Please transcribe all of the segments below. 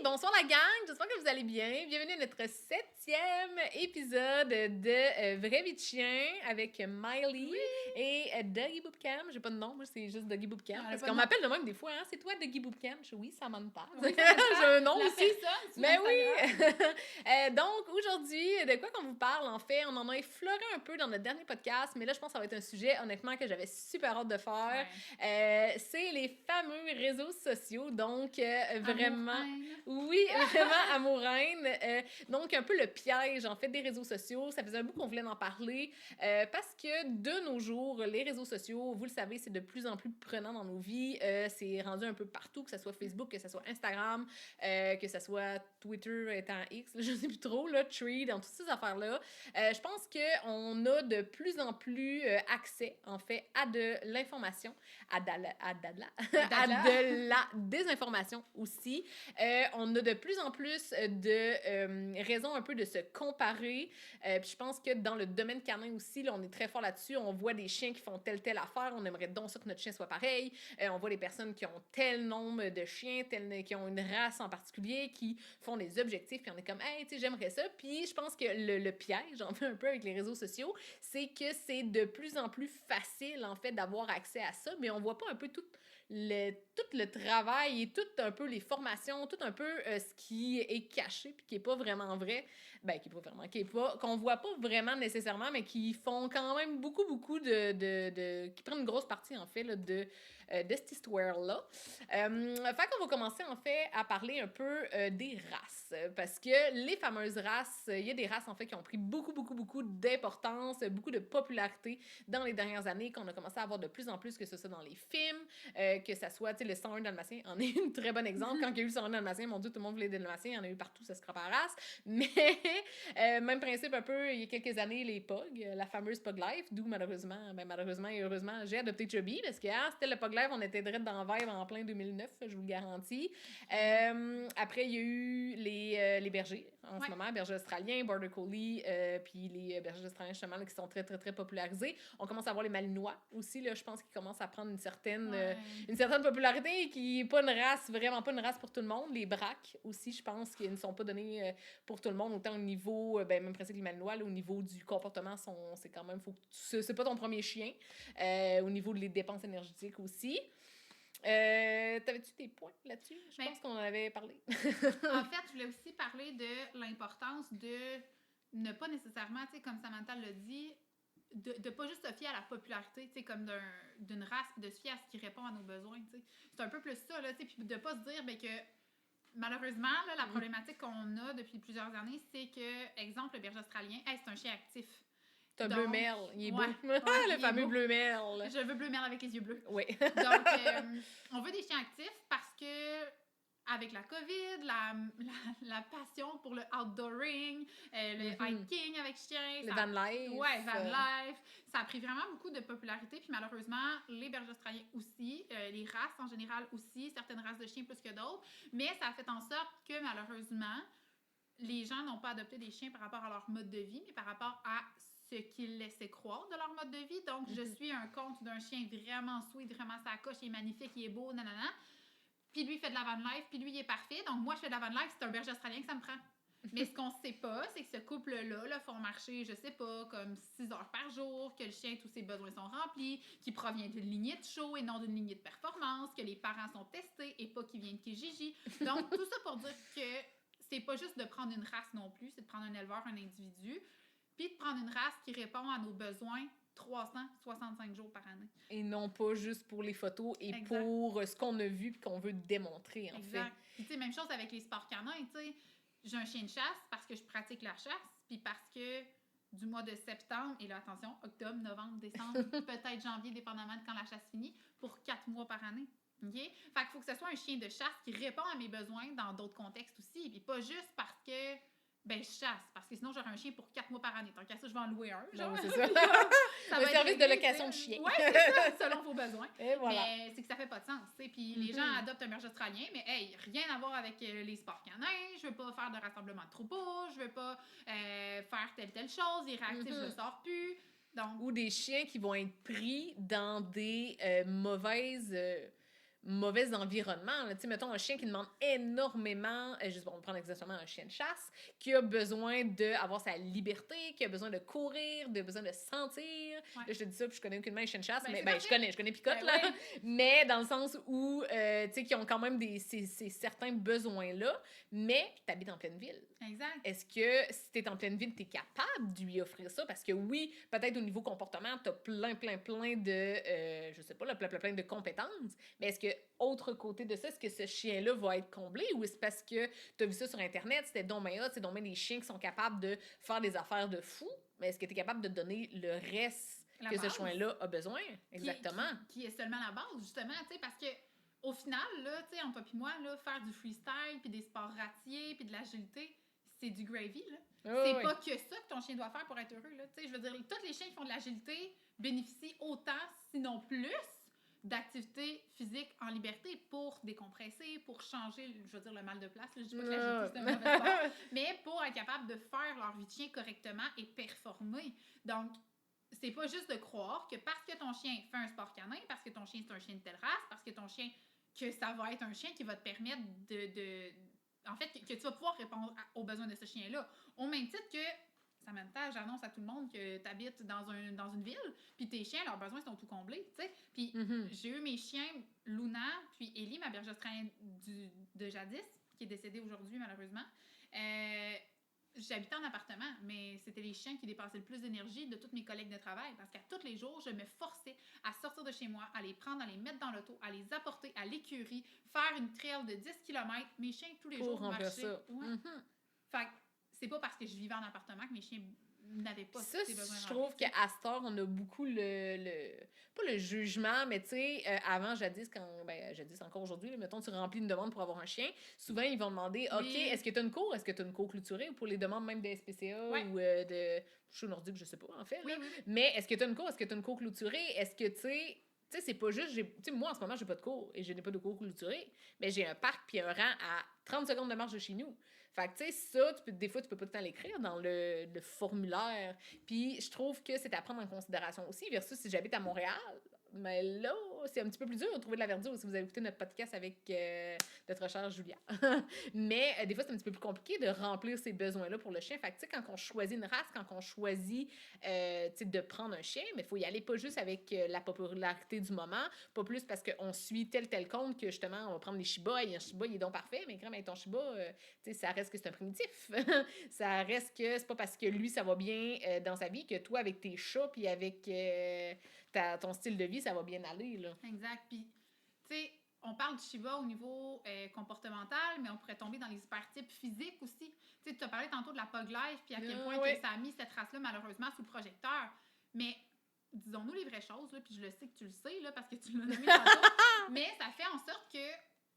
Bonsoir la gang, j'espère que vous allez bien. Bienvenue à notre 7e épisode de Vrai vie de chien avec Miley et Dougie Boopcam. J'ai pas de nom, moi c'est juste Dougie Boopcam. Parce qu'on m'appelle de même des fois, hein? C'est toi Dougie Boopcam? Oui, Samantha. Oui, J'ai un nom aussi. Mais oui! Donc aujourd'hui, de quoi qu'on vous parle en fait? On en a effleuré un peu dans notre dernier podcast, mais là je pense que ça va être un sujet honnêtement que j'avais super hâte de faire. Ouais. C'est les fameux réseaux sociaux, donc vraiment... Amour-haine. Oui, vraiment amour-haine. Donc, un peu le piège, en fait, des réseaux sociaux. Ça faisait un bout qu'on voulait en parler parce que de nos jours, les réseaux sociaux, vous le savez, c'est de plus en plus prenant dans nos vies. C'est rendu un peu partout, que ce soit Facebook, que ce soit Instagram, que ce soit Twitter étant X, je ne sais plus trop, là, Tree, dans toutes ces affaires-là. Je pense qu'on a de plus en plus accès, en fait, à de l'information, à de la désinformation aussi. On a de plus en plus de raisons un peu de se comparer. Puis je pense que dans le domaine canin aussi, là, on est très fort là-dessus. On voit des chiens qui font telle affaire. On aimerait donc ça que notre chien soit pareil. On voit des personnes qui ont tel nombre de chiens, qui ont une race en particulier, qui font des objectifs. Puis on est comme, hey, tu sais, j'aimerais ça. Puis je pense que le piège, en fait, un peu avec les réseaux sociaux, c'est que c'est de plus en plus facile, en fait, d'avoir accès à ça. Mais on voit pas un peu tout le travail et tout un peu les formations, tout un peu ce qui est caché puis qui est pas vraiment vrai, qu'on voit pas vraiment nécessairement, mais qui font quand même beaucoup qui prennent une grosse partie en fait là, de cette histoire-là. Fait qu'on va commencer en fait à parler un peu des races, parce que les fameuses races, il y a des races en fait qui ont pris beaucoup d'importance, beaucoup de popularité dans les dernières années, qu'on a commencé à avoir de plus en plus, que ce soit dans les films, que ça soit, tu sais, le 101 Dalmatien en est un très bon exemple. Quand il y a eu le 101 Dalmatien, mon Dieu, tout le monde voulait des Dalmatiens, il y en a eu partout, ça se scrape à la race. Mais, même principe un peu, il y a quelques années, les Pug, la fameuse Pug Life, d'où malheureusement et heureusement, j'ai adopté Chubby, parce que c'était le Pug Life, on était direct dans le vibe en plein 2009, je vous le garantis. Après, il y a eu les bergers, en ce moment, bergers australiens, Border Collie, puis les bergers australiens, justement, là, qui sont très popularisés. On commence à voir les Malinois aussi, là, je pense qu'ils commencent à prendre une certaine popularité, qui n'est pas une race, vraiment pas une race pour tout le monde. Les braques aussi, je pense qu'ils ne sont pas donnés pour tout le monde, autant au niveau, même principe que les Malinois, là, au niveau du comportement, c'est quand même, c'est pas ton premier chien. Au niveau des dépenses énergétiques aussi. T'avais-tu des points là-dessus? Je pense qu'on en avait parlé. En fait, je voulais aussi parler de l'importance de ne pas nécessairement, tu sais, comme Samantha l'a dit, de pas juste se fier à la popularité, tu sais, comme d'une race, puis de se fier à ce qui répond à nos besoins, tu sais. C'est un peu plus ça, là, tu sais, puis de pas se dire, ben, que malheureusement, là, la problématique qu'on a depuis plusieurs années, c'est que, exemple, le berger australien, hey, c'est un chien actif. C'est un bleu merle, il est beau. Le fameux bleu merle. Je veux bleu merle avec les yeux bleus. Oui. Donc, on veut des chiens actifs parce que avec la COVID, la passion pour le outdooring, le hiking avec chien. Le van life. Ouais, van life. Ça a pris vraiment beaucoup de popularité. Puis malheureusement, les bergers australiens aussi, les races en général aussi, certaines races de chiens plus que d'autres. Mais ça a fait en sorte que malheureusement, les gens n'ont pas adopté des chiens par rapport à leur mode de vie, mais par rapport à ce qu'ils laissaient croire de leur mode de vie. Donc, je suis un compte d'un chien vraiment sweet, vraiment sa coche, il est magnifique, il est beau, nanana. Puis lui, il fait de la van life, puis lui, il est parfait. Donc, moi, je fais de la van life, c'est un berger australien que ça me prend. Mais ce qu'on sait pas, c'est que ce couple-là là, font marcher, je sais pas, comme 6 heures par jour, que le chien, tous ses besoins sont remplis, qu'il provient d'une lignée de show et non d'une lignée de performance, que les parents sont testés et pas qu'ils viennent de Kijiji. Donc, tout ça pour dire que c'est pas juste de prendre une race non plus, c'est de prendre un éleveur, un individu, puis de prendre une race qui répond à nos besoins 365 jours par année. Et non pas juste pour les photos et pour ce qu'on a vu et qu'on veut démontrer, en fait. Puis, tu sais, même chose avec les sports canins, tu sais. J'ai un chien de chasse parce que je pratique la chasse, puis parce que du mois de septembre, et là, attention, octobre, novembre, décembre, peut-être janvier, dépendamment de quand la chasse finit, pour 4 mois par année. OK? Fait qu'il faut que ce soit un chien de chasse qui répond à mes besoins dans d'autres contextes aussi, puis pas juste parce que je chasse, parce que sinon j'aurais un chien pour 4 mois par année. Tant qu'à ça, je vais en louer un. Genre, c'est ça. Ça le service de location de chien. Oui, c'est ça, selon vos besoins. Et voilà. Mais c'est que ça fait pas de sens. Puis les gens adoptent un berger australien, mais hey, rien à voir avec les sports canins. Je veux pas faire de rassemblement de troupeaux, je veux pas faire telle chose. Il est réactif, je le sors plus. Donc... Ou des chiens qui vont être pris dans des mauvais environnement. Tu sais, mettons un chien qui demande énormément, juste on va prendre exactement un chien de chasse, qui a besoin d'avoir sa liberté, qui a besoin de courir, de besoin de sentir. Ouais. Là, je te dis ça, puis je connais aucunement les chiens de chasse, Ben, mais c'est ben, parfait. je connais Picotte, Ben là. ouais. Mais dans le sens où, tu sais, qui ont quand même ces certains besoins-là, mais tu habites en pleine ville. Exact. Est-ce que si tu es en pleine ville, tu es capable de lui offrir ça? Parce que oui, peut-être au niveau comportement, tu as plein de, je sais pas, là, plein de compétences. Mais est-ce que, autre côté de ça, est-ce que ce chien-là va être comblé ou est-ce parce que tu as vu ça sur Internet, c'était donc bien hot, c'est donc bien des chiens qui sont capables de faire des affaires de fou, mais est-ce que tu es capable de donner le reste La que base. ce chien-là a besoin? Exactement. Qui est seulement la base, justement, tu sais, parce que au final, là, tu sais, entre toi et moi, là, faire du freestyle, puis des sports ratiers, puis de l'agilité, c'est du gravy, là. C'est oui. pas que ça que ton chien doit faire pour être heureux, là. Tu sais, je veux dire, tous les chiens qui font de l'agilité bénéficient autant, sinon plus, d'activités physiques en liberté pour décompresser, pour changer, je veux dire, le mal de place. Là. Je dis pas que l'agilité, c'est un mauvais sport, mais pour être capable de faire leur vie de chien correctement et performer. Donc, c'est pas juste de croire que parce que ton chien fait un sport canin, parce que ton chien c'est un chien de telle race, parce que ton chien, que ça va être un chien qui va te permettre en fait, que tu vas pouvoir répondre aux besoins de ce chien-là. Au même titre que, Samantha, j'annonce à tout le monde que tu habites dans une ville, puis tes chiens, leurs besoins sont tout comblés, tu sais. Puis j'ai eu mes chiens, Luna, puis Ellie, ma berger australienne de jadis, qui est décédée aujourd'hui, malheureusement. J'habitais en appartement, mais c'était les chiens qui dépensaient le plus d'énergie de tous mes collègues de travail parce qu'à tous les jours, je me forçais à sortir de chez moi, à les prendre, à les mettre dans l'auto, à les apporter à l'écurie, faire une trail de 10 km. Mes chiens, tous les jours, marchaient. Ça. Ouais. Fait que c'est pas parce que je vivais en appartement que mes chiens n'avaient pas ça, ces besoins. Je trouve qu'à cette heure, on a beaucoup pas le jugement, mais tu sais, avant, jadis, encore aujourd'hui, mettons, tu remplis une demande pour avoir un chien, souvent, ils vont demander, OK, est-ce que tu as une cour? Est-ce que tu as une cour clôturée? Ou pour les demandes même de SPCA ou de chou nordique, je sais pas, en fait. Là. Oui. Mais est-ce que tu as une cour? Est-ce que tu as une cour clôturée? Est-ce que, tu sais, c'est pas juste, tu sais, moi, en ce moment, j'ai pas de cour et je n'ai pas de cour clôturée, mais j'ai un parc puis un rang à 30 secondes de marche de chez nous. Fait que, tu sais, ça, des fois, tu peux pas tout le temps l'écrire dans le formulaire. Puis, je trouve que c'est à prendre en considération aussi, versus si j'habite à Montréal. Mais là, c'est un petit peu plus dur de trouver de la verdure si vous avez écouté notre podcast avec notre chère Julia. Mais des fois, c'est un petit peu plus compliqué de remplir ces besoins-là pour le chien. Fait que, tu sais, quand on choisit une race, quand on choisit de prendre un chien, mais il faut y aller pas juste avec la popularité du moment, pas plus parce qu'on suit tel compte que justement, on va prendre les Shiba et un Shiba, il est donc parfait, mais quand même, ton Shiba, tu sais, ça reste que c'est un primitif. Ça reste que c'est pas parce que lui, ça va bien dans sa vie que toi, avec tes chats puis avec ton style de vie, ça va bien aller, là. Exact. Puis, tu sais, on parle du Shiba au niveau comportemental, mais on pourrait tomber dans les hypertypes physiques aussi. Tu sais, tu as parlé tantôt de la Pug Life, puis à quel point que ça a mis cette race-là, malheureusement, sous le projecteur. Mais disons-nous les vraies choses, là, puis je le sais que tu le sais, là, parce que tu l'as nommé tantôt, mais ça fait en sorte que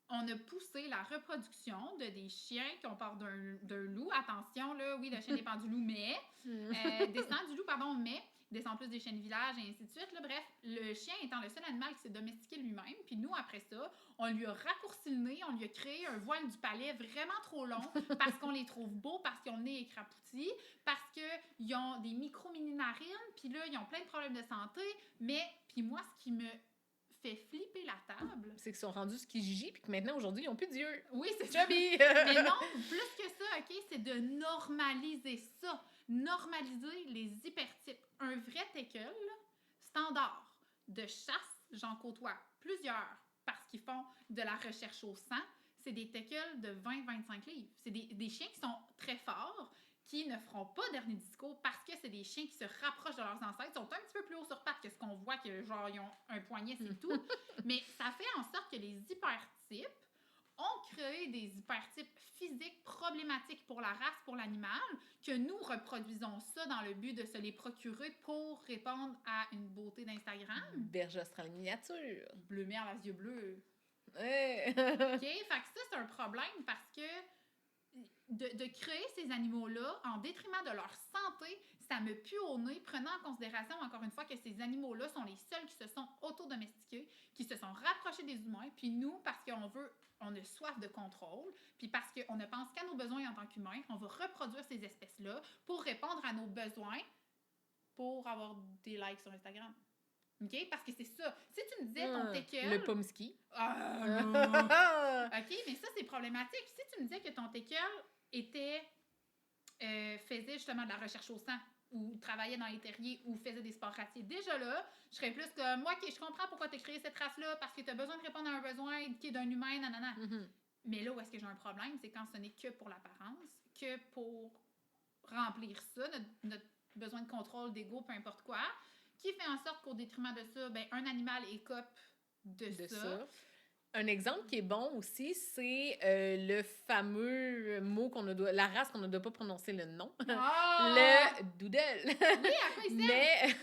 on a poussé la reproduction de des chiens qui ont peur d'un loup. Attention, là, oui, le chien dépend du loup, mais descend du loup, pardon, mais descend plus des chiens de village et ainsi de suite. Là. Bref, le chien étant le seul animal qui s'est domestiqué lui-même, puis nous, après ça, on lui a raccourci le nez, on lui a créé un voile du palais vraiment trop long parce qu'on les trouve beaux, parce qu'ils ont le nez écrapouti, parce qu'ils ont des micro-mini-narines, puis là, ils ont plein de problèmes de santé, mais, puis moi, ce qui me fait flipper la table. C'est qu'ils sont rendus skijiji puis que maintenant, aujourd'hui, ils n'ont plus d'yeux. Oui, c'est ça. Mais non, plus que ça, OK, c'est de normaliser ça. Normaliser les hypertypes. Un vrai teckel, standard de chasse, j'en côtoie plusieurs parce qu'ils font de la recherche au sang. C'est des teckels de 20-25 livres. C'est des chiens qui sont très forts, qui ne feront pas d'hernie disco parce que c'est des chiens qui se rapprochent de leurs ancêtres, sont un petit peu plus haut sur pattes que ce qu'on voit, que genre ils ont un poignet, c'est tout. Mais ça fait en sorte que les hypertypes ont créé des hypertypes physiques problématiques pour la race, pour l'animal, que nous reproduisons ça dans le but de se les procurer pour répondre à une beauté d'Instagram. Berger australienne miniature. Bleu mer, les yeux bleus. Hey. OK? Fait que ça, c'est un problème parce que de créer ces animaux-là en détriment de leur santé, ça me pue au nez, prenant en considération, encore une fois, que ces animaux-là sont les seuls qui se sont auto-domestiqués, qui se sont rapprochés des humains, puis nous, parce on a soif de contrôle, puis parce qu'on ne pense qu'à nos besoins en tant qu'humains, on va reproduire ces espèces-là pour répondre à nos besoins, pour avoir des likes sur Instagram. OK? Parce que c'est ça. Si tu me disais ton teckel... Le pomsky. Non. OK, mais ça, c'est problématique. Si tu me disais que ton teckel était... faisait justement de la recherche au sang, ou travaillait dans les terriers, ou faisait des sports ratiers, déjà là, je serais plus comme, moi, OK, je comprends pourquoi tu as créé cette race-là, parce que tu as besoin de répondre à un besoin qui est d'un humain, nanana. Mais là où est-ce que j'ai un problème, c'est quand ce n'est que pour l'apparence, que pour remplir ça, notre besoin de contrôle, d'ego, peu importe quoi, qui fait en sorte qu'au détriment de ça, ben, un animal écope de ça. Un exemple qui est bon aussi, c'est le fameux mot la race qu'on ne doit pas prononcer le nom. Le doodle. Oui, à quoi il sert?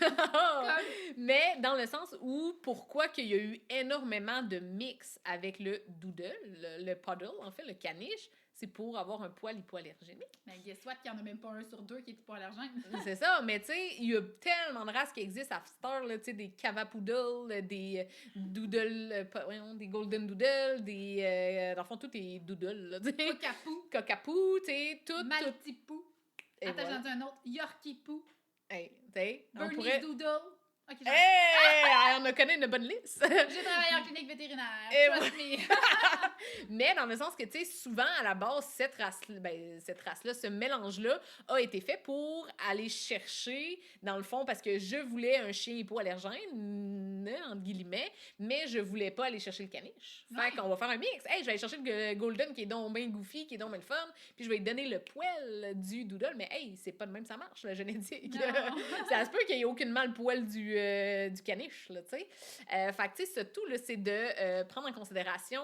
Mais dans le sens où, pourquoi qu'il y a eu énormément de mix avec le doodle, le puddle, en fait, le caniche, c'est pour avoir un poil hypoallergénique. Mais guess what, qu'il n'y en a même pas un sur deux qui est hypoallergène. C'est ça, mais tu sais, il y a tellement de races qui existent à cette heure, tu sais, des cavapoodles, des doodle, des golden doodle, des... dans le fond, tout est doodle, là, tu sais. Cockapoo, tu sais, tout... Maltipoo. Attends, j'en dis un autre. Yorkiepoo. Hey, tu sais, Bernie's Doodle. Okay, on a connu une bonne liste. J'ai travaillé en clinique vétérinaire. Trust me. Mais dans le sens que, tu sais, souvent, à la base, cette race-là, ce mélange-là a été fait pour aller chercher, dans le fond, parce que je voulais un chien hypoallergène, entre guillemets, mais je voulais pas aller chercher le caniche. Fait qu'on va faire un mix. Hey, je vais aller chercher le golden qui est donc bien goofy, qui est donc bien le fun, puis je vais lui donner le poil du doodle, mais hey, c'est pas de même ça marche, la génétique. Ça se peut qu'il y ait aucunement le poil du caniche, là, tu sais. Fait que, tu sais, ce tout, là, c'est de prendre en considération,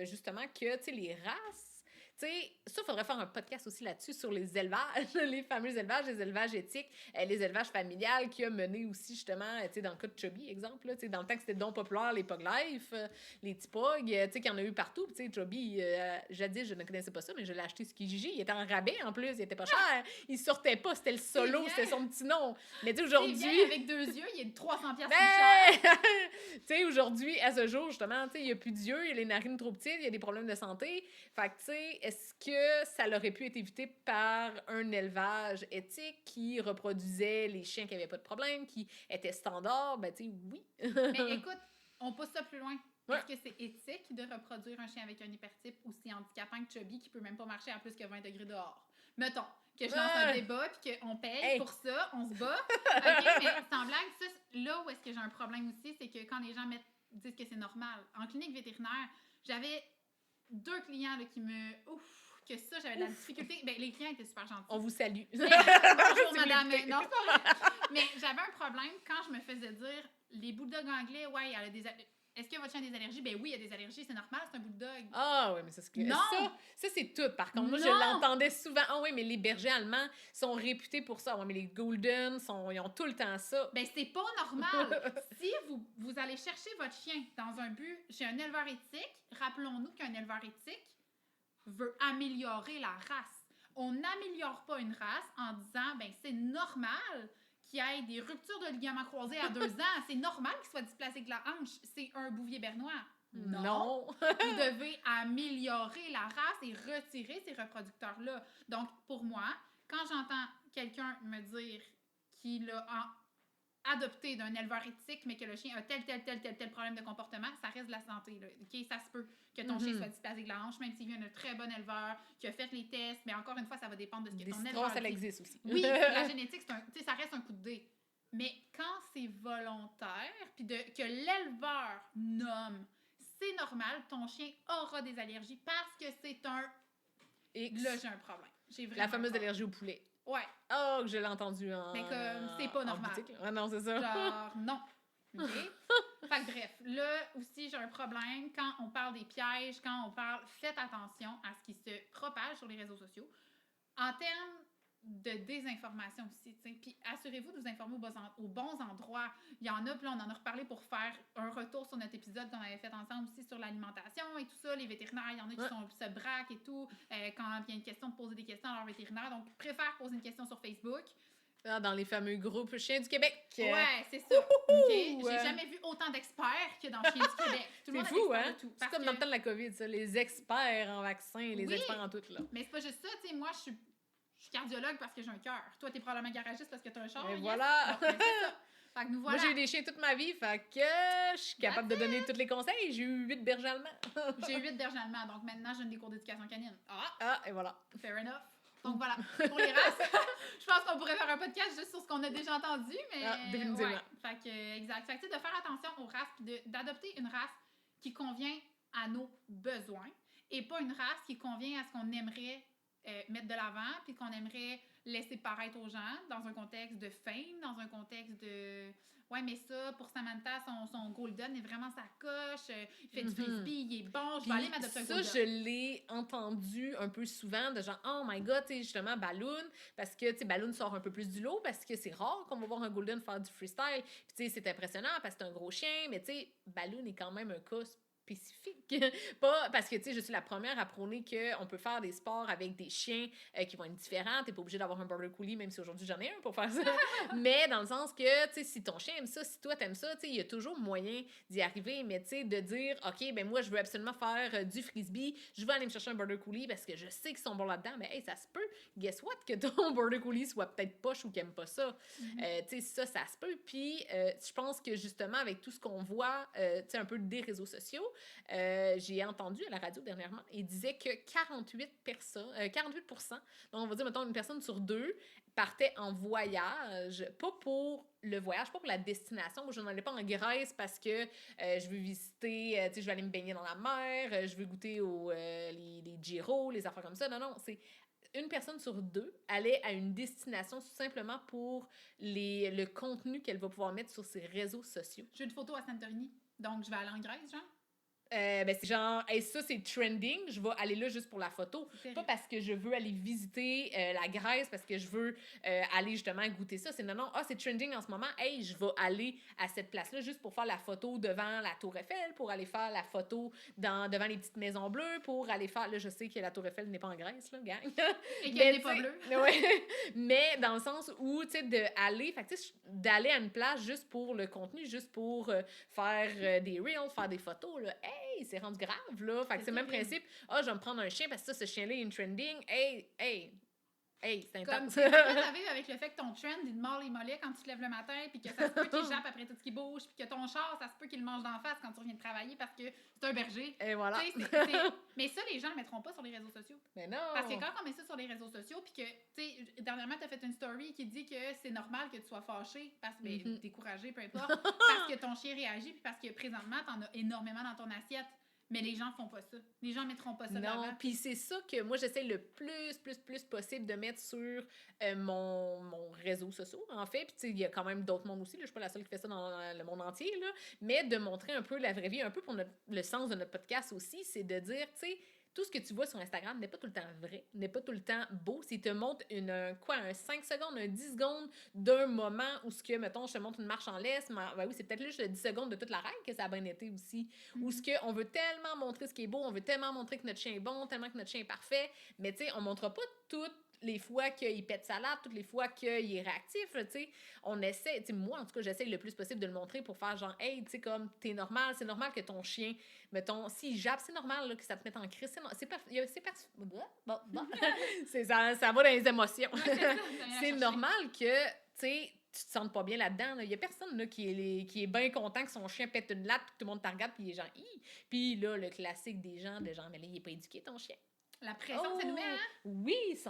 justement, que, tu sais, les races, tu sais, ça, il faudrait faire un podcast aussi là-dessus sur les élevages, les fameux élevages, les élevages éthiques, les élevages familiales qui a mené aussi, justement, tu sais, dans le cas de Chubby, exemple, là, tu sais, dans le temps que c'était donc populaire, les Pug Life, les petits Pug, tu sais, qu'il y en a eu partout, tu sais, Chubby, jadis, je ne connaissais pas ça, mais je l'ai acheté sur Kijiji, il était en rabais, en plus, il était pas cher, il sortait pas, c'était le solo, c'était son petit nom, mais tu sais, aujourd'hui... avec 2 yeux, il est 300$ plus cher. Tu sais, aujourd'hui, à ce jour, justement, tu sais, il y a plus d'yeux, il y a les narines trop petites, il y a des problèmes de santé, fait que, tu sais, est-ce que ça aurait pu être évité par un élevage éthique qui reproduisait les chiens qui n'avaient pas de problème, qui étaient standards? Ben, tu sais, oui. Mais écoute, on pousse ça plus loin. Est-ce que c'est éthique de reproduire un chien avec un hypertype aussi handicapant que Chubby qui peut même pas marcher à plus que 20 degrés dehors? Mettons que je lance un débat puis qu'on paye pour ça, on se bat. OK, mais sans blague, ça, là où est-ce que j'ai un problème aussi, c'est que quand les gens disent que c'est normal. En clinique vétérinaire, j'avais 2 clients là, qui me... que ça, j'avais de la difficulté. Ben, les clients étaient super gentils. On vous salue. Bonjour, madame. Non, c'est pas vrai. Mais j'avais un problème quand je me faisais dire, les bulldogs anglais, ouais, elle a des... Est-ce que votre chien a des allergies? Ben oui, il y a des allergies, c'est normal, c'est un bulldog. Ah oui, mais ça, c'est clair. Non! Ça, c'est tout. Par contre, moi, je l'entendais souvent. Ah oui, mais les bergers allemands sont réputés pour ça. Ouais, mais les golden, ils ont tout le temps ça. Ben, c'est pas normal. Si vous allez chercher votre chien dans un but chez un éleveur éthique, rappelons-nous qu'un éleveur éthique veut améliorer la race. On n'améliore pas une race en disant, ben c'est normal qu'il y ait des ruptures de ligaments croisés à 2 ans. C'est normal qu'il soit displacé de la hanche. C'est un bouvier bernois. Non. Vous devez améliorer la race et retirer ces reproducteurs-là. Donc, pour moi, quand j'entends quelqu'un me dire qu'il a adopté d'un éleveur éthique, mais que le chien a tel problème de comportement, ça reste de la santé. Là. Okay? Ça se peut que ton chien soit displacé de la hanche, même s'il vient d'un très bon éleveur, qui a fait les tests, mais encore une fois, ça va dépendre de ce que ton éleveur dit. Ça existe aussi. Oui, la génétique, ça reste un coup de dé. Mais quand c'est volontaire, puis que l'éleveur nomme, c'est normal, ton chien aura des allergies parce que c'est un... X. Là, j'ai un problème. La fameuse allergie au poulet. Ouais. Oh, que je l'ai entendu en... Mais comme, c'est pas normal. Ah non, c'est ça. Genre, non. OK? Fait que bref, là aussi, j'ai un problème. Quand on parle des pièges, quand on parle... Faites attention à ce qui se propage sur les réseaux sociaux. En termes de désinformation aussi, tu sais. Puis assurez-vous de vous informer aux bons endroits. Il y en a, puis là, on en a reparlé pour faire un retour sur notre épisode qu'on avait fait ensemble aussi sur l'alimentation et tout ça. Les vétérinaires, il y en a qui se braquent et tout. Quand il y a une question, de poser des questions à leur vétérinaire. Donc, préfère poser une question sur Facebook. Dans les fameux groupes Chiens du Québec. Ouais, c'est ça. Okay? J'ai jamais vu autant d'experts que dans Chiens du Québec. Tout le monde c'est fou, hein? C'est comme dans le temps de la COVID, ça. Les experts en vaccins, les experts en tout, là. Mais c'est pas juste ça, tu sais. Moi, je suis cardiologue parce que j'ai un cœur. Toi, t'es probablement garagiste parce que t'as un char. Et voilà! Bon, c'est ça. Fait que nous Moi, voilà. j'ai eu des chiens toute ma vie, fait que je suis capable de donner tous les conseils. J'ai eu 8 bergers allemands. J'ai 8 bergers allemands, donc maintenant, je donne des cours d'éducation canine. Ah, Ah, et voilà. fair enough. Donc voilà, pour les races, je pense qu'on pourrait faire un podcast juste sur ce qu'on a déjà entendu, mais Ah, définitivement. ouais, fait que exact. Fait que tu sais, de faire attention aux races puis d'adopter une race qui convient à nos besoins et pas une race qui convient à ce qu'on aimerait mettre de l'avant puis qu'on aimerait laisser paraître aux gens dans un contexte de fame, dans un contexte de ouais, mais ça, pour Samantha, son golden est vraiment sa coche, il fait du frisbee, il est bon, je vais aller m'adopter un golden. Ça, je l'ai entendu un peu souvent, de genre, oh my god, tu sais, justement, Balloon, parce que, tu sais, Balloon sort un peu plus du lot, parce que c'est rare qu'on va voir un golden faire du freestyle. Puis, tu sais, c'est impressionnant parce que c'est un gros chien, mais, tu sais, Balloon est quand même un cas spécifique. Pas parce que, tu sais, je suis la première à prôner qu'on peut faire des sports avec des chiens qui vont être différents. T'es pas obligé d'avoir un border collie, même si aujourd'hui j'en ai un pour faire ça. Mais dans le sens que, tu sais, si ton chien aime ça, si toi t'aimes ça, tu sais, il y a toujours moyen d'y arriver. Mais, tu sais, de dire, OK, ben moi, je veux absolument faire du frisbee, je vais aller me chercher un border collie parce que je sais qu'ils sont bons là-dedans. Mais, hey, ça se peut, guess what, que ton border collie soit peut-être poche ou qu'il aime pas ça. Tu sais, ça se peut. Puis, je pense que justement, avec tout ce qu'on voit, tu sais, un peu des réseaux sociaux, j'ai entendu à la radio dernièrement, il disait que 48%, donc on va dire, mettons, une personne sur deux partait en voyage, pas pour le voyage, pas pour la destination. Moi, je n'en allais pas en Grèce parce que je veux visiter, tu sais, je vais aller me baigner dans la mer, je veux goûter les gyros, les affaires comme ça. Non, non, c'est une personne sur deux allait à une destination simplement pour le contenu qu'elle va pouvoir mettre sur ses réseaux sociaux. J'ai une photo à Santorini, donc je vais aller en Grèce, genre. Ben c'est genre, hey, ça c'est trending, je vais aller là juste pour la photo. Pas parce que je veux aller visiter la Grèce, parce que je veux aller justement goûter ça. C'est non, non, c'est trending en ce moment, hey, je vais aller à cette place-là juste pour faire la photo devant la Tour Eiffel, pour aller faire la photo devant les petites maisons bleues, pour aller faire, là je sais que la Tour Eiffel n'est pas en Grèce, là, gang. Et qu'elle n'est pas bleue. Ouais, mais dans le sens où, tu sais, d'aller à une place juste pour le contenu, juste pour faire des reels, faire des photos, là, hey, c'est rendu grave, là. Fait que c'est le même principe. Je vais me prendre un chien parce que ça, ce chien-là, il est une trending. Hey, c'est Comme intense. tu savais avec le fait que ton trend, il te mord les mollets quand tu te lèves le matin, puis que ça se peut qu'il jappe après tout ce qui bouge, puis que ton char, ça se peut qu'il le mange d'en face quand tu reviens de travailler parce que c'est un berger. Et voilà. Mais ça, les gens le mettront pas sur les réseaux sociaux. Mais non. Parce que quand on met ça sur les réseaux sociaux, puis que, tu sais, dernièrement, tu as fait une story qui dit que c'est normal que tu sois fâché, parce que, découragé, peu importe, parce que ton chien réagit, puis parce que présentement, t'en as énormément dans ton assiette. Mais les gens font pas ça. Les gens mettront pas ça non, puis c'est ça que moi, j'essaie le plus possible de mettre sur mon réseau social, en fait. Puis, tu sais, il y a quand même d'autres mondes aussi. Là. Je suis pas la seule qui fait ça dans le monde entier, là. Mais de montrer un peu la vraie vie, un peu pour le sens de notre podcast aussi, c'est de dire, tu sais, tout ce que tu vois sur Instagram n'est pas tout le temps vrai, n'est pas tout le temps beau. S'il te montre un 5 secondes, un 10 secondes d'un moment où ce que, mettons, je te montre une marche en laisse, ben oui, c'est peut-être juste 10 secondes de toute la règle que ça a bien été aussi. Où ce qu'on veut tellement montrer ce qui est beau, on veut tellement montrer que notre chien est bon, tellement que notre chien est parfait, mais tu sais, on montrera pas tout les fois qu'il pète sa latte, toutes les fois qu'il est réactif, tu sais, on essaie, tu sais, moi, en tout cas, j'essaie le plus possible de le montrer pour faire genre, hey, tu sais, comme, t'es normal, c'est normal que ton chien, mettons, s'il jappe, c'est normal là, que ça te mette en crise, ça va dans les émotions. C'est normal que, tu sais, tu te sentes pas bien là-dedans. Il y a personne là, qui est bien content que son chien pète une latte, puis tout le monde te regarde, puis il est genre, puis là, le classique des gens, mais là, il est pas éduqué, ton chien. La pression, ça nous met, hein? Oui, 100%.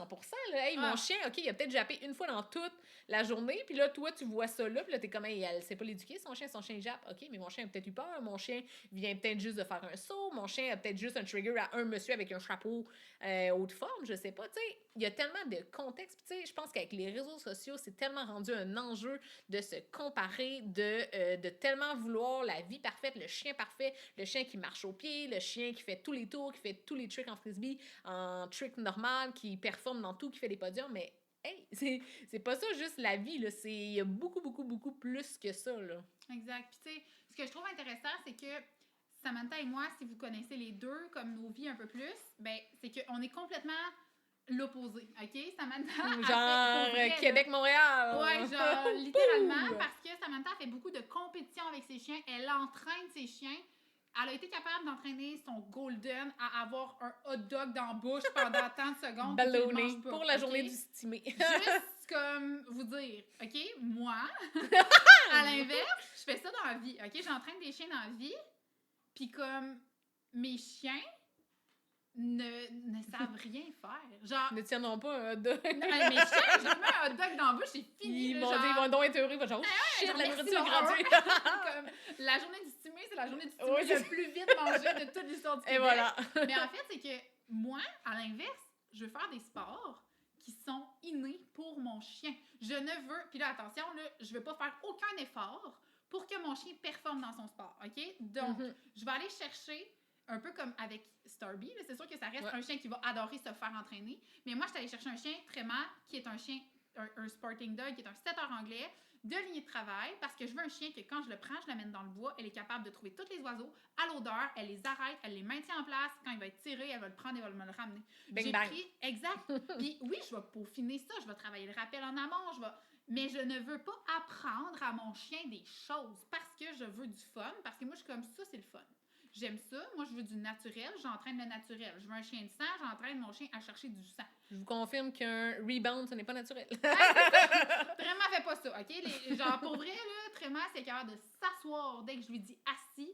Là. Hey, mon chien, OK, il a peut-être jappé une fois dans toute la journée, puis là, toi, tu vois ça là, puis là, t'es comme, hey, elle sait pas l'éduquer, son chien jappe. OK, mais mon chien a peut-être eu peur, mon chien vient peut-être juste de faire un saut, mon chien a peut-être juste un trigger à un monsieur avec un chapeau haute forme, je sais pas, tu sais. Il y a tellement de contexte, tu sais, je pense qu'avec les réseaux sociaux, c'est tellement rendu un enjeu de se comparer, de tellement vouloir la vie parfaite, le chien parfait, le chien qui marche au pied, le chien qui fait tous les tours, qui fait tous les tricks en frisbee, en trick normal, qui performe dans tout, qui fait des podiums, mais hey, c'est pas ça juste la vie, là. Il y a beaucoup plus que ça, là. Exact. Puis tu sais, ce que je trouve intéressant, c'est que Samantha et moi, si vous connaissez les deux comme nos vies un peu plus, ben c'est qu'on est complètement l'opposé, OK? Samantha genre Québec-Montréal! Ouais, genre littéralement, parce que Samantha fait beaucoup de compétition avec ses chiens, elle entraîne ses chiens. Elle a été capable d'entraîner son golden à avoir un hot dog dans la bouche pendant tant de secondes. Ballonné pour la journée du stimé. Juste comme vous dire, OK, moi, à l'inverse, je fais ça dans la vie, OK? J'entraîne des chiens dans la vie, puis comme mes chiens ne savent rien faire. Genre, Ne tiendront pas un hot dog. mes chiens, je leur mets un hot dog dans la bouche, c'est fini. Ils là, vont donc être heureux. Ils vont genre, shit, genre, la merci, nourriture est Laura. gratuite. Comme, la journée du stimé, c'est la journée du stimé Oui, le plus vite mangé de toute l'histoire du Et Québec. voilà. Mais en fait, c'est que moi, à l'inverse, je veux faire des sports qui sont innés pour mon chien. Je ne veux, puis là, attention, là, je veux pas faire aucun effort pour que mon chien performe dans son sport, OK? Donc, je vais aller chercher, un peu comme avec Starby, là, c'est sûr que ça reste un chien qui va adorer se faire entraîner, mais moi, je suis allée chercher un chien Tréma, qui est un chien, un sporting dog, qui est un setter anglais, de lignée de travail, parce que je veux un chien que quand je le prends, je l'amène dans le bois, elle est capable de trouver tous les oiseaux à l'odeur, elle les arrête, elle les maintient en place, quand il va être tiré, elle va le prendre et va me le ramener. Bang, J'ai bang. pris, exact, puis oui, je vais peaufiner ça, je vais travailler le rappel en amont, mais je ne veux pas apprendre à mon chien des choses, parce que je veux du fun, parce que moi, je suis comme ça, c'est le fun. J'aime ça. Moi, je veux du naturel. J'entraîne le naturel. Je veux un chien de sang. J'entraîne mon chien à chercher du sang. Je vous confirme qu'un rebound, ce n'est pas naturel. Tréma fait pas ça, OK? Genre, pour vrai, là, Tréma, c'est capable de s'asseoir dès que je lui dis assis.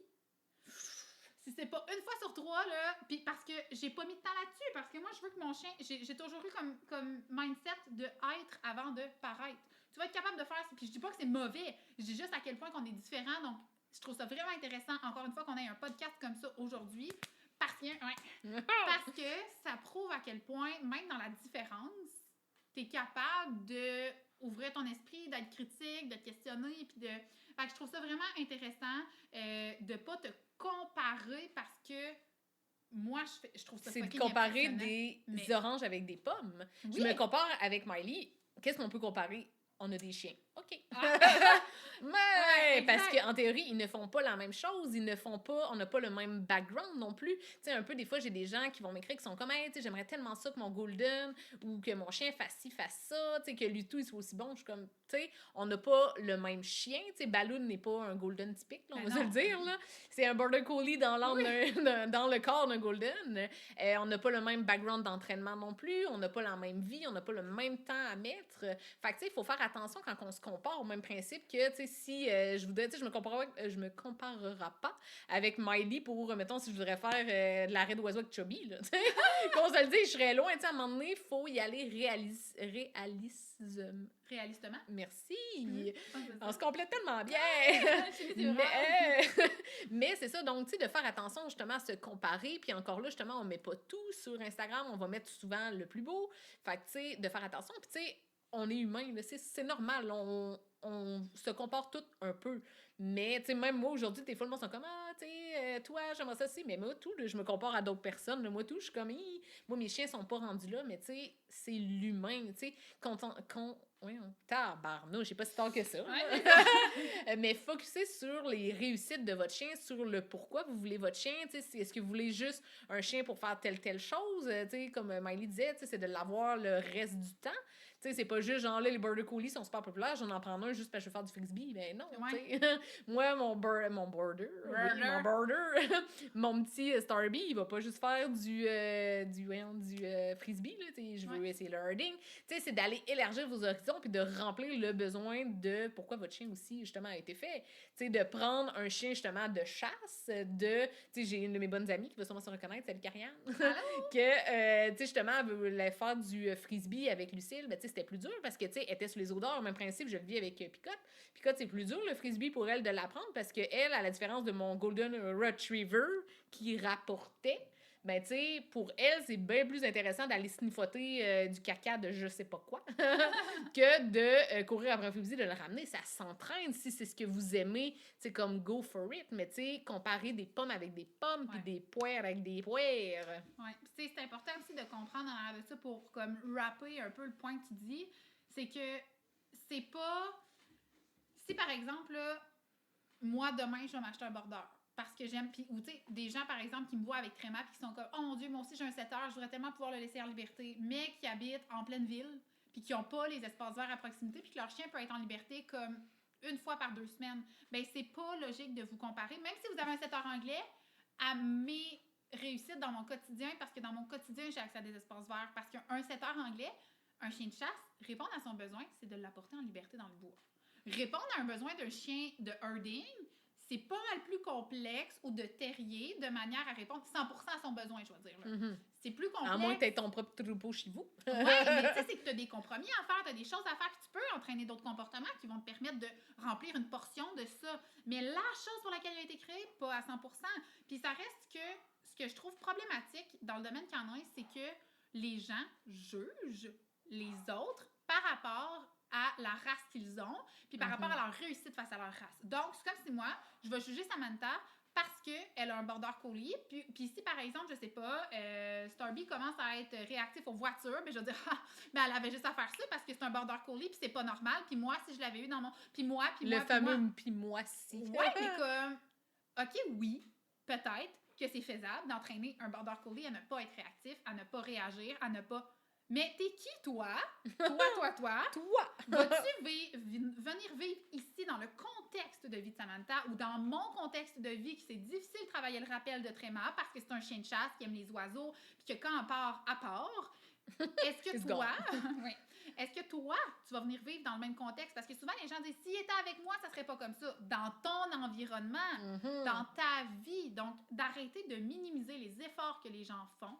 Si c'est pas une fois sur 3, là, puis parce que j'ai pas mis de temps là-dessus, parce que moi, je veux que mon chien... J'ai toujours eu comme mindset de être avant de paraître. Tu vas être capable de faire... Puis je dis pas que c'est mauvais. Je dis juste à quel point qu'on est différents, donc je trouve ça vraiment intéressant, encore une fois, qu'on ait un podcast comme ça aujourd'hui, parce que ça prouve à quel point, même dans la différence, t'es capable de ouvrir ton esprit, d'être critique, de te questionner, puis de... Fait que je trouve ça vraiment intéressant de pas te comparer, parce que moi, je trouve ça C'est de fucking comparer impressionnant, des oranges avec des pommes. Oui. Je me compare avec Miley. Qu'est-ce qu'on peut comparer? On a des chiens. OK. Mais parce qu'en théorie, ils ne font pas la même chose, ils ne font pas, on n'a pas le même background non plus. Tu sais, un peu, des fois, j'ai des gens qui vont m'écrire qui sont comme, hey, tu sais, j'aimerais tellement ça que mon Golden ou que mon chien fasse ci, fasse ça, tu sais, que Lutou, il soit aussi bon. Je suis comme, tu sais, on n'a pas le même chien, tu sais, Balloon n'est pas un Golden typique, là, on va se le dire, là. C'est un Border Collie dans l'âme dans le corps d'un Golden. On n'a pas le même background d'entraînement non plus, on n'a pas la même vie, on n'a pas le même temps à mettre. Fait que, tu sais, il faut faire attention quand on se compare au même principe que, tu sais, si je voudrais, tu sais, je me comparerai pas avec Miley pour, mettons, si je voudrais faire de l'arrêt d'oiseau avec Chubby, là, tu sais. Qu'on se le dit, je serais loin, tu sais, à un moment donné, il faut y aller réalistement. Merci! On se complète tellement bien! Mais c'est ça, donc, tu sais, de faire attention justement à se comparer, puis encore là, justement, on met pas tout sur Instagram, on va mettre souvent le plus beau. Fait que, tu sais, de faire attention, puis tu sais, on est humain, là, c'est normal, on se compare tout un peu. Mais, tu sais, même moi, aujourd'hui, des fois, le monde sont comme, ah, tu sais, toi, j'aimerais ça aussi. Mais moi, tout, là, je me compare à d'autres personnes. Là, moi, tout, je suis comme, moi, mes chiens sont pas rendus là. Mais, tu sais, c'est l'humain, tu sais. Oui, tabarnouche, je sais pas si tard que ça. Mais focussez sur les réussites de votre chien, sur le pourquoi vous voulez votre chien. Tu sais, est-ce que vous voulez juste un chien pour faire telle chose? Tu sais, comme Miley disait, tu sais, c'est de l'avoir le reste du temps. Tu sais, c'est pas juste genre là, les Border Collie sont super populaires, j'en en prends un juste parce que je veux faire du Frisbee. Ben non, tu sais. Moi, mon border, mon petit Starby, il va pas juste faire du Frisbee, là, tu sais, je veux essayer le herding. Tu sais, c'est d'aller élargir vos horizons puis de remplir le besoin de pourquoi votre chien aussi, justement, a été fait. Tu sais, de prendre un chien, justement, de chasse, tu sais, j'ai une de mes bonnes amies qui va sûrement se reconnaître, c'est Carianne, que, tu sais, justement, elle voulait faire du Frisbee avec Lucille, ben, tu sais, c'était plus dur parce que, tu sais, elle était sur les odeurs. Au même principe, je le vis avec Picotte. Picotte, c'est plus dur, le Frisbee, pour elle de l'apprendre parce que elle, à la différence de mon Golden Retriever qui rapportait, ben, tu sais, pour elle, c'est bien plus intéressant d'aller sniffoter du caca de je sais pas quoi que de courir après un Frisbee, de le ramener. Ça s'entraîne si c'est ce que vous aimez. C'est comme go for it. Mais, tu sais, comparer des pommes avec des pommes puis des poires avec des poires. Oui. Tu sais, c'est important aussi de comprendre en arrière de ça pour comme rapper un peu le point que tu dis. C'est que c'est pas... Si, par exemple, là, moi, demain, je vais m'acheter un border parce que j'aime... Puis, ou tu sais, des gens, par exemple, qui me voient avec Tréma puis qui sont comme « Oh mon Dieu, moi aussi, j'ai un 7 heures, je voudrais tellement pouvoir le laisser en liberté. » Mais qui habitent en pleine ville puis qui n'ont pas les espaces verts à proximité puis que leur chien peut être en liberté comme une fois par 2 semaines. Bien, c'est pas logique de vous comparer. Même si vous avez un 7 heures anglais, à mes réussites dans mon quotidien, parce que dans mon quotidien, j'ai accès à des espaces verts, parce qu'un 7 heures anglais, un chien de chasse, répondre à son besoin, c'est de l'apporter en liberté dans le bois. Répondre à un besoin d'un chien de herding, c'est pas mal plus complexe, ou de terrier, de manière à répondre 100% à son besoin, je vais dire. Là. C'est plus complexe. À moins que tu aies ton propre troupeau chez vous. Oui, mais tu sais, c'est que tu as des compromis à faire, tu as des choses à faire, puis tu peux entraîner d'autres comportements qui vont te permettre de remplir une portion de ça. Mais la chose pour laquelle il a été créé, pas à 100%. Puis ça reste que ce que je trouve problématique dans le domaine canin, c'est que les gens jugent les autres par rapport à la race qu'ils ont, puis par rapport à leur réussite face à leur race. Donc, c'est comme si moi, je vais juger Samantha parce qu'elle a un border collie, puis si par exemple, je sais pas, Starby commence à être réactif aux voitures, ben je vais dire, ben elle avait juste à faire ça parce que c'est un border collie, puis c'est pas normal, puis moi, si je l'avais eu dans mon... Puis moi, le fameux puis moi si. Ouais, mais comme, ok, oui, peut-être que c'est faisable d'entraîner un border collie à ne pas être réactif, à ne pas réagir, à ne pas... Mais t'es qui, toi? Toi! Vas-tu venir vivre ici dans le contexte de vie de Samantha ou dans mon contexte de vie, que c'est difficile de travailler le rappel de tréma parce que c'est un chien de chasse qui aime les oiseaux, puis que quand on part, à part, est-ce que toi... oui. Est-ce que toi, tu vas venir vivre dans le même contexte? Parce que souvent, les gens disent, s'il était avec moi, ça serait pas comme ça. Dans ton environnement, dans ta vie. Donc, d'arrêter de minimiser les efforts que les gens font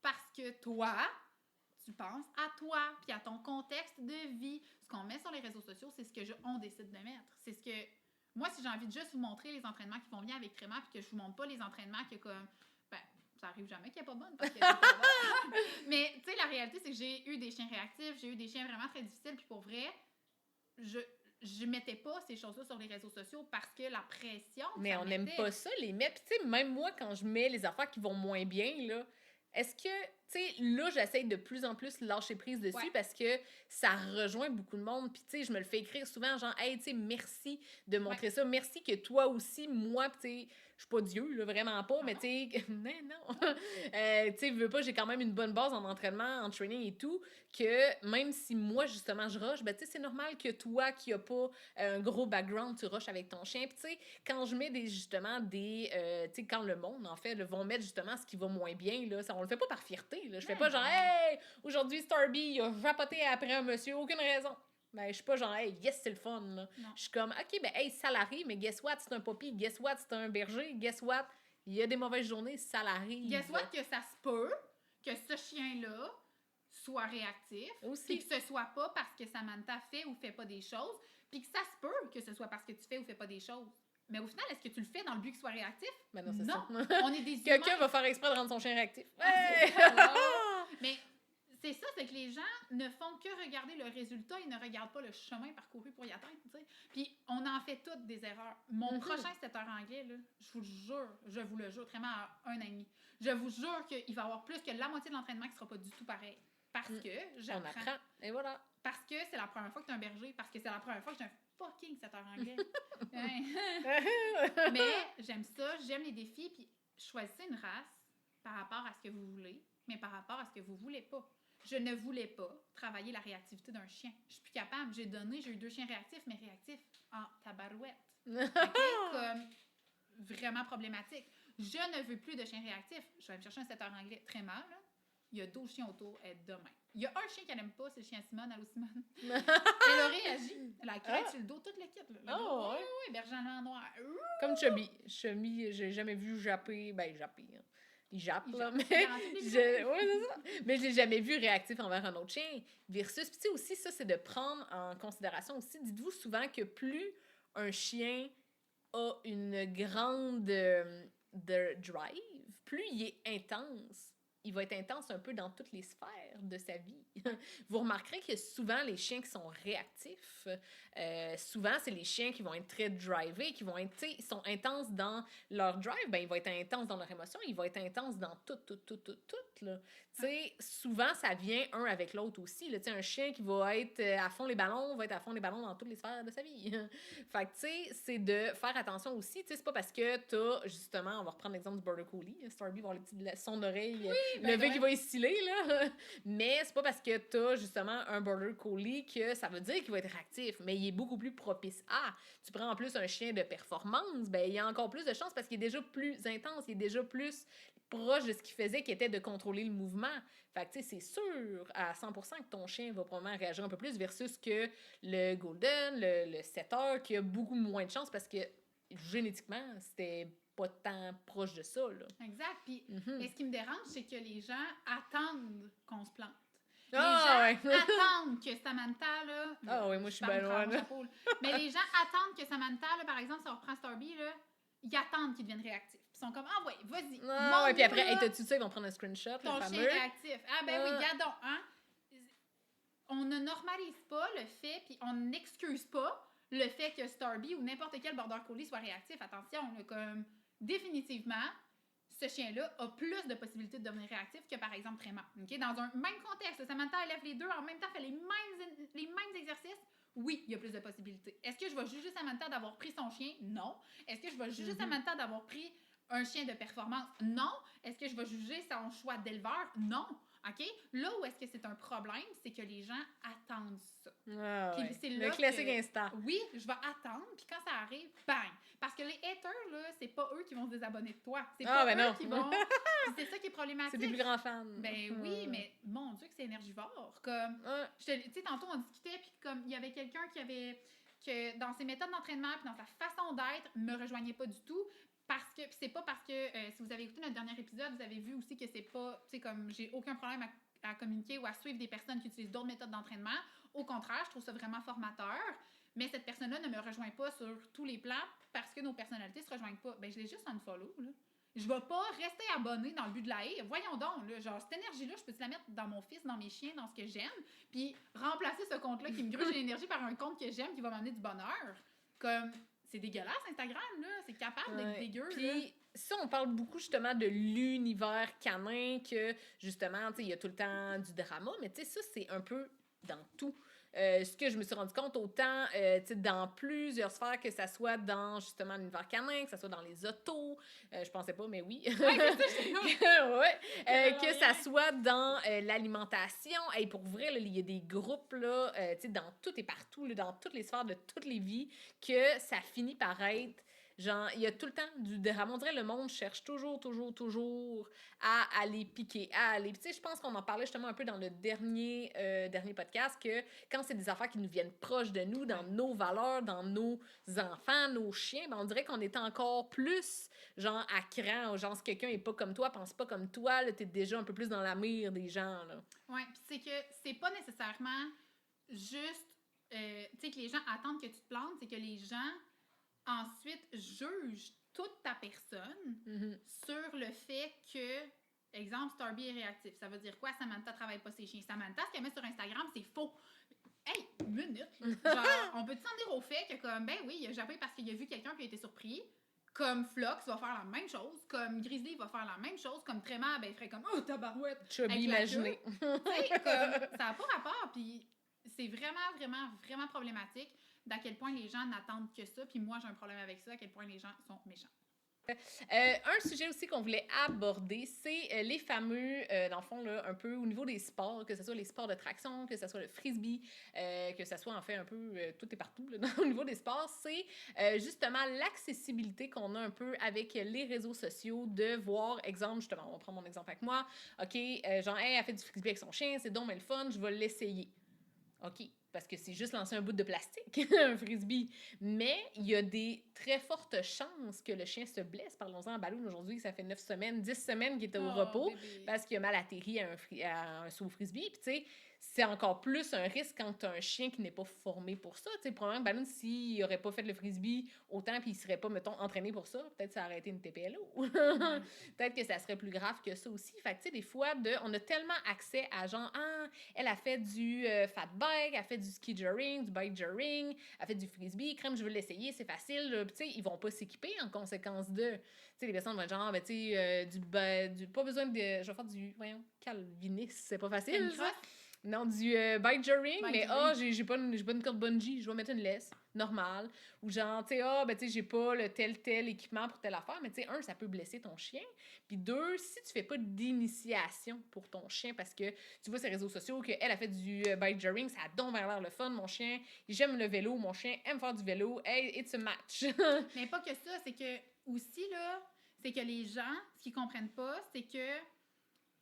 parce que toi... tu penses à toi, puis à ton contexte de vie. Ce qu'on met sur les réseaux sociaux, c'est ce que on décide de mettre. C'est ce que... Moi, si j'ai envie de juste vous montrer les entraînements qui vont bien avec Tréma, puis que je vous montre pas les entraînements que comme... Ben, ça arrive jamais qu'il n'y ait pas bonne, parce que c'est pas bon. Mais, tu sais, la réalité, c'est que j'ai eu des chiens réactifs, j'ai eu des chiens vraiment très difficiles, puis pour vrai, je mettais pas ces choses-là sur les réseaux sociaux parce que la pression... Mais on n'aime pas ça, les mettre. Puis, tu sais, même moi, quand je mets les affaires qui vont moins bien, là, est-ce que, tu sais, là, j'essaie de plus en plus lâcher prise dessus parce que ça rejoint beaucoup de monde. Puis, tu sais, je me le fais écrire souvent, genre, hey, tu sais, merci de montrer ça. Merci que toi aussi, moi, tu sais, je suis pas Dieu, là, vraiment pas, mais tu sais, non. Tu sais, veux pas, j'ai quand même une bonne base en entraînement, en training et tout, que même si moi, justement, je rush, ben, tu sais, c'est normal que toi, qui a pas un gros background, tu rushes avec ton chien. Puis, tu sais, quand je mets justement, tu sais, quand le monde, en fait, vont mettre justement ce qui va moins bien, là, ça, on le fait pas par fierté, là. Je fais pas genre, hey, aujourd'hui, Starby, il a vapoté après un monsieur, aucune raison. Ben, je suis pas genre, hey, yes, c'est le fun, là. Je suis comme, ok, ben, hey, salarié, mais guess what, c'est un puppy, guess what, c'est un berger, guess what, il y a des mauvaises journées, ça l'arrive. Guess what, que ça se peut que ce chien-là soit réactif, puis que ce soit pas parce que Samantha fait ou fait pas des choses, puis que ça se peut que ce soit parce que tu fais ou fais pas des choses. Mais au final, est-ce que tu le fais dans le but qu'il soit réactif? Ben non, c'est non. Ça. On est des humains. Quelqu'un va faire exprès de rendre son chien réactif. Hey! Mais c'est ça, c'est que les gens ne font que regarder le résultat, ils ne regardent pas le chemin parcouru pour y atteindre, tu sais. Puis on en fait toutes des erreurs. Mon prochain 7 heures anglais, là, je vous le jure, vraiment à 1 an et demi, je vous jure qu'il va y avoir plus que la moitié de l'entraînement qui sera pas du tout pareil. Parce que j'apprends. On apprend, et voilà. Parce que c'est la première fois que tu es un berger, parce que c'est la première fois que j'ai un fucking 7 heures anglais. Mais j'aime ça, j'aime les défis, puis choisissez une race par rapport à ce que vous voulez, mais par rapport à ce que vous voulez pas. Je ne voulais pas travailler la réactivité d'un chien. Je suis plus capable. J'ai eu 2 chiens réactifs, mais réactifs en tabarouette. Okay? Comme vraiment problématique. Je ne veux plus de chiens réactifs. Je vais aller me chercher un 7 heures anglais très mal. Là. Il y a 12 chiens autour demain. Il y a un chien qu'elle n'aime pas, c'est le chien Simone. Allô, Simone? Elle a réagi. Elle a crête sur le dos, tout le kit. Oui, berger allemand noir. Comme Chubby. Chubby, j'ai jamais vu japper. Ben, japper. Hein. Il jappe, là, mais c'est ça. Mais je l'ai jamais vu réactif envers un autre chien. Versus, puis tu sais aussi, ça, c'est de prendre en considération aussi, dites-vous souvent que plus un chien a une grande de drive, plus il est intense. Il va être intense un peu dans toutes les sphères de sa vie. Vous remarquerez que souvent, les chiens qui sont réactifs, souvent, c'est les chiens qui vont être très drivés, qui vont être, tu sais, ils sont intenses dans leur drive, ben, ils vont être intenses dans leur émotion, ils vont être intenses dans tout, là. Tu sais, souvent, ça vient un avec l'autre aussi, là. Tu sais, un chien qui va être à fond les ballons, va être à fond les ballons dans toutes les sphères de sa vie. Fait que, tu sais, c'est de faire attention aussi, tu sais, c'est pas parce que t'as, justement, on va reprendre l'exemple du Border Collie, Starby va avoir son oreille le V qui va esciller, là. Mais c'est pas parce que t'as justement un Border Collie que ça veut dire qu'il va être réactif, mais il est beaucoup plus propice à. Tu prends en plus un chien de performance, ben il y a encore plus de chances parce qu'il est déjà plus intense, il est déjà plus proche de ce qu'il faisait, qui était de contrôler le mouvement. Fait que, tu sais, c'est sûr à 100% que ton chien va probablement réagir un peu plus versus que le Golden, le Setter, qui a beaucoup moins de chances parce que génétiquement, c'était pas tant proche de ça, là. Exact. Puis, Mhm. mais ce qui me dérange, c'est que les gens attendent qu'on se plante. Les Ah, gens ouais. attendent que Samantha, là... Ah oui, moi, je suis bien loin, là. Mais les gens attendent que Samantha, là, par exemple, si on reprend Starby, là, ils attendent qu'il devienne réactif. Ils sont comme, ah ouais, vas-y. Ah ouais, puis après, là, hey, t'as-tu ça, ils vont prendre un screenshot, le ton fameux. chien réactif. Ah ben oui, gardons, hein. On ne normalise pas le fait, puis on n'excuse pas le fait que Starby ou n'importe quel Border Collie soit réactif. Attention, là, comme définitivement, ce chien-là a plus de possibilités de devenir réactif que, par exemple, Tréma. Okay? Dans un même contexte, Samantha élève les deux en même temps, fait les mêmes exercices. Oui, il y a plus de possibilités. Est-ce que je vais juger Samantha d'avoir pris son chien? Non. Est-ce que je vais juger Samantha d'avoir pris un chien de performance? Non. Est-ce que je vais juger son choix d'éleveur? Non. OK? Là où est-ce que c'est un problème, c'est que les gens attendent ça. Ah, Puis ouais. c'est Le là classique que, instant. oui, je vais attendre, puis quand ça arrive, bang! Parce que les haters, là, c'est pas eux qui vont se désabonner de toi. C'est pas eux qui vont... Puis c'est ça qui est problématique. C'est des plus grands fans. Ben oui, mais mon Dieu que c'est énergivore. Comme, tu sais, tantôt on discutait, puis comme il y avait quelqu'un que dans ses méthodes d'entraînement, puis dans sa façon d'être, me rejoignait pas du tout. Parce que, puis c'est pas parce que, si vous avez écouté notre dernier épisode, vous avez vu aussi que c'est pas, tu sais, comme j'ai aucun problème à communiquer ou à suivre des personnes qui utilisent d'autres méthodes d'entraînement. Au contraire, je trouve ça vraiment formateur. Mais cette personne-là ne me rejoint pas sur tous les plans parce que nos personnalités se rejoignent pas. Ben, je l'ai juste unfollow, là. Je vais pas rester abonnée dans le but de la haie. Voyons donc, là, genre, cette énergie-là, je peux-tu la mettre dans mon fils, dans mes chiens, dans ce que j'aime, puis remplacer ce compte-là qui me gruge l'énergie par un compte que j'aime qui va m'amener du bonheur. Comme, c'est dégueulasse, Instagram, là. C'est capable d'être dégueu, puis, là. ça, on parle beaucoup, justement, de l'univers canin, que, justement, tu sais, il y a tout le temps du drama, mais tu sais, ça, c'est un peu dans tout. Ce que je me suis rendu compte, autant dans plusieurs sphères, que ça soit dans justement l'univers canin, que ça soit dans les autos, je pensais pas, mais oui. Que ça soit dans l'alimentation. Hey, pour vrai, il y a des groupes là, dans tout et partout, là, dans toutes les sphères de toutes les vies, que ça finit par être. Genre, il y a tout le temps du drame. On dirait que le monde cherche toujours à aller piquer, à aller... Tu sais, je pense qu'on en parlait justement un peu dans le dernier podcast, que quand c'est des affaires qui nous viennent proches de nous, dans nos valeurs, dans nos enfants, nos chiens, ben on dirait qu'on est encore plus, genre, à cran. Genre, si quelqu'un est pas comme toi, pense pas comme toi, là, t'es déjà un peu plus dans la mire des gens, là. Ouais, puis c'est que c'est pas nécessairement juste, tu sais, que les gens attendent que tu te plantes, c'est que les gens ensuite juge toute ta personne sur le fait que, exemple, Starby est réactif. Ça veut dire quoi? Samantha travaille pas ses chiens. Samantha, ce qu'elle met sur Instagram, c'est faux. Hey, minute! Genre, on peut s'en dire au fait que, comme, ben oui, il a jappé parce qu'il a vu quelqu'un qui a été surpris. Comme Flox va faire la même chose. Comme Grizzly va faire la même chose. Comme Tréma, ben, il ferait comme, oh, tabarouette! Chubby imaginé. Tu sais, comme, ça n'a pas rapport. Puis c'est vraiment problématique d'à quel point les gens n'attendent que ça. Puis moi, j'ai un problème avec ça, à quel point les gens sont méchants. Un sujet aussi qu'on voulait aborder, c'est les fameux, dans le fond, là, un peu au niveau des sports, que ce soit les sports de traction, que ce soit le frisbee, que ce soit en fait un peu tout et partout là, au niveau des sports, c'est justement l'accessibilité qu'on a un peu avec les réseaux sociaux, de voir, exemple, justement, on va prendre mon exemple avec moi, OK, genre, hey, elle fait du frisbee avec son chien, c'est donc mais le fun, je vais l'essayer. OK, parce que c'est juste lancer un bout de plastique, un frisbee. Mais il y a des très fortes chances que le chien se blesse. Parlons-en à Balloon aujourd'hui, ça fait 9 semaines, 10 semaines qu'il était au repos, bébé, parce qu'il a mal atterri à un saut frisbee. Puis tu sais, c'est encore plus un risque quand tu as un chien qui n'est pas formé pour ça. Tu sais, probablement, Balloon, s'il n'aurait pas fait le frisbee autant, puis il ne serait pas, mettons, entraîné pour ça, peut-être ça aurait été une TPLO. Peut-être que ça serait plus grave que ça aussi. Fait que, tu sais, des fois, on a tellement accès à genre, elle a fait du fat bike, elle a fait du ski juring, du bike juring, elle fait du frisbee, crème, je veux l'essayer, c'est facile. Tu sais, ils vont pas s'équiper en conséquence de. Tu sais, les personnes vont être genre, ben, tu sais, pas besoin de. Je vais faire du. Voyons, calvinisme, c'est pas facile. Ça. Non, du bike joring, Bike mais joring. j'ai pas une corde bungee, je vais mettre une laisse normale. Ou genre, tu sais, ben tu sais, j'ai pas le tel équipement pour telle affaire, mais tu sais, un, ça peut blesser ton chien. Puis deux, si tu fais pas d'initiation pour ton chien, parce que tu vois sur les réseaux sociaux qu'elle a fait du bike joring, ça a donc vers l'air le fun, mon chien, j'aime le vélo, mon chien aime faire du vélo, hey, it's a match. Mais pas que ça, c'est que aussi, là, c'est que les gens, ce qu'ils comprennent pas, c'est que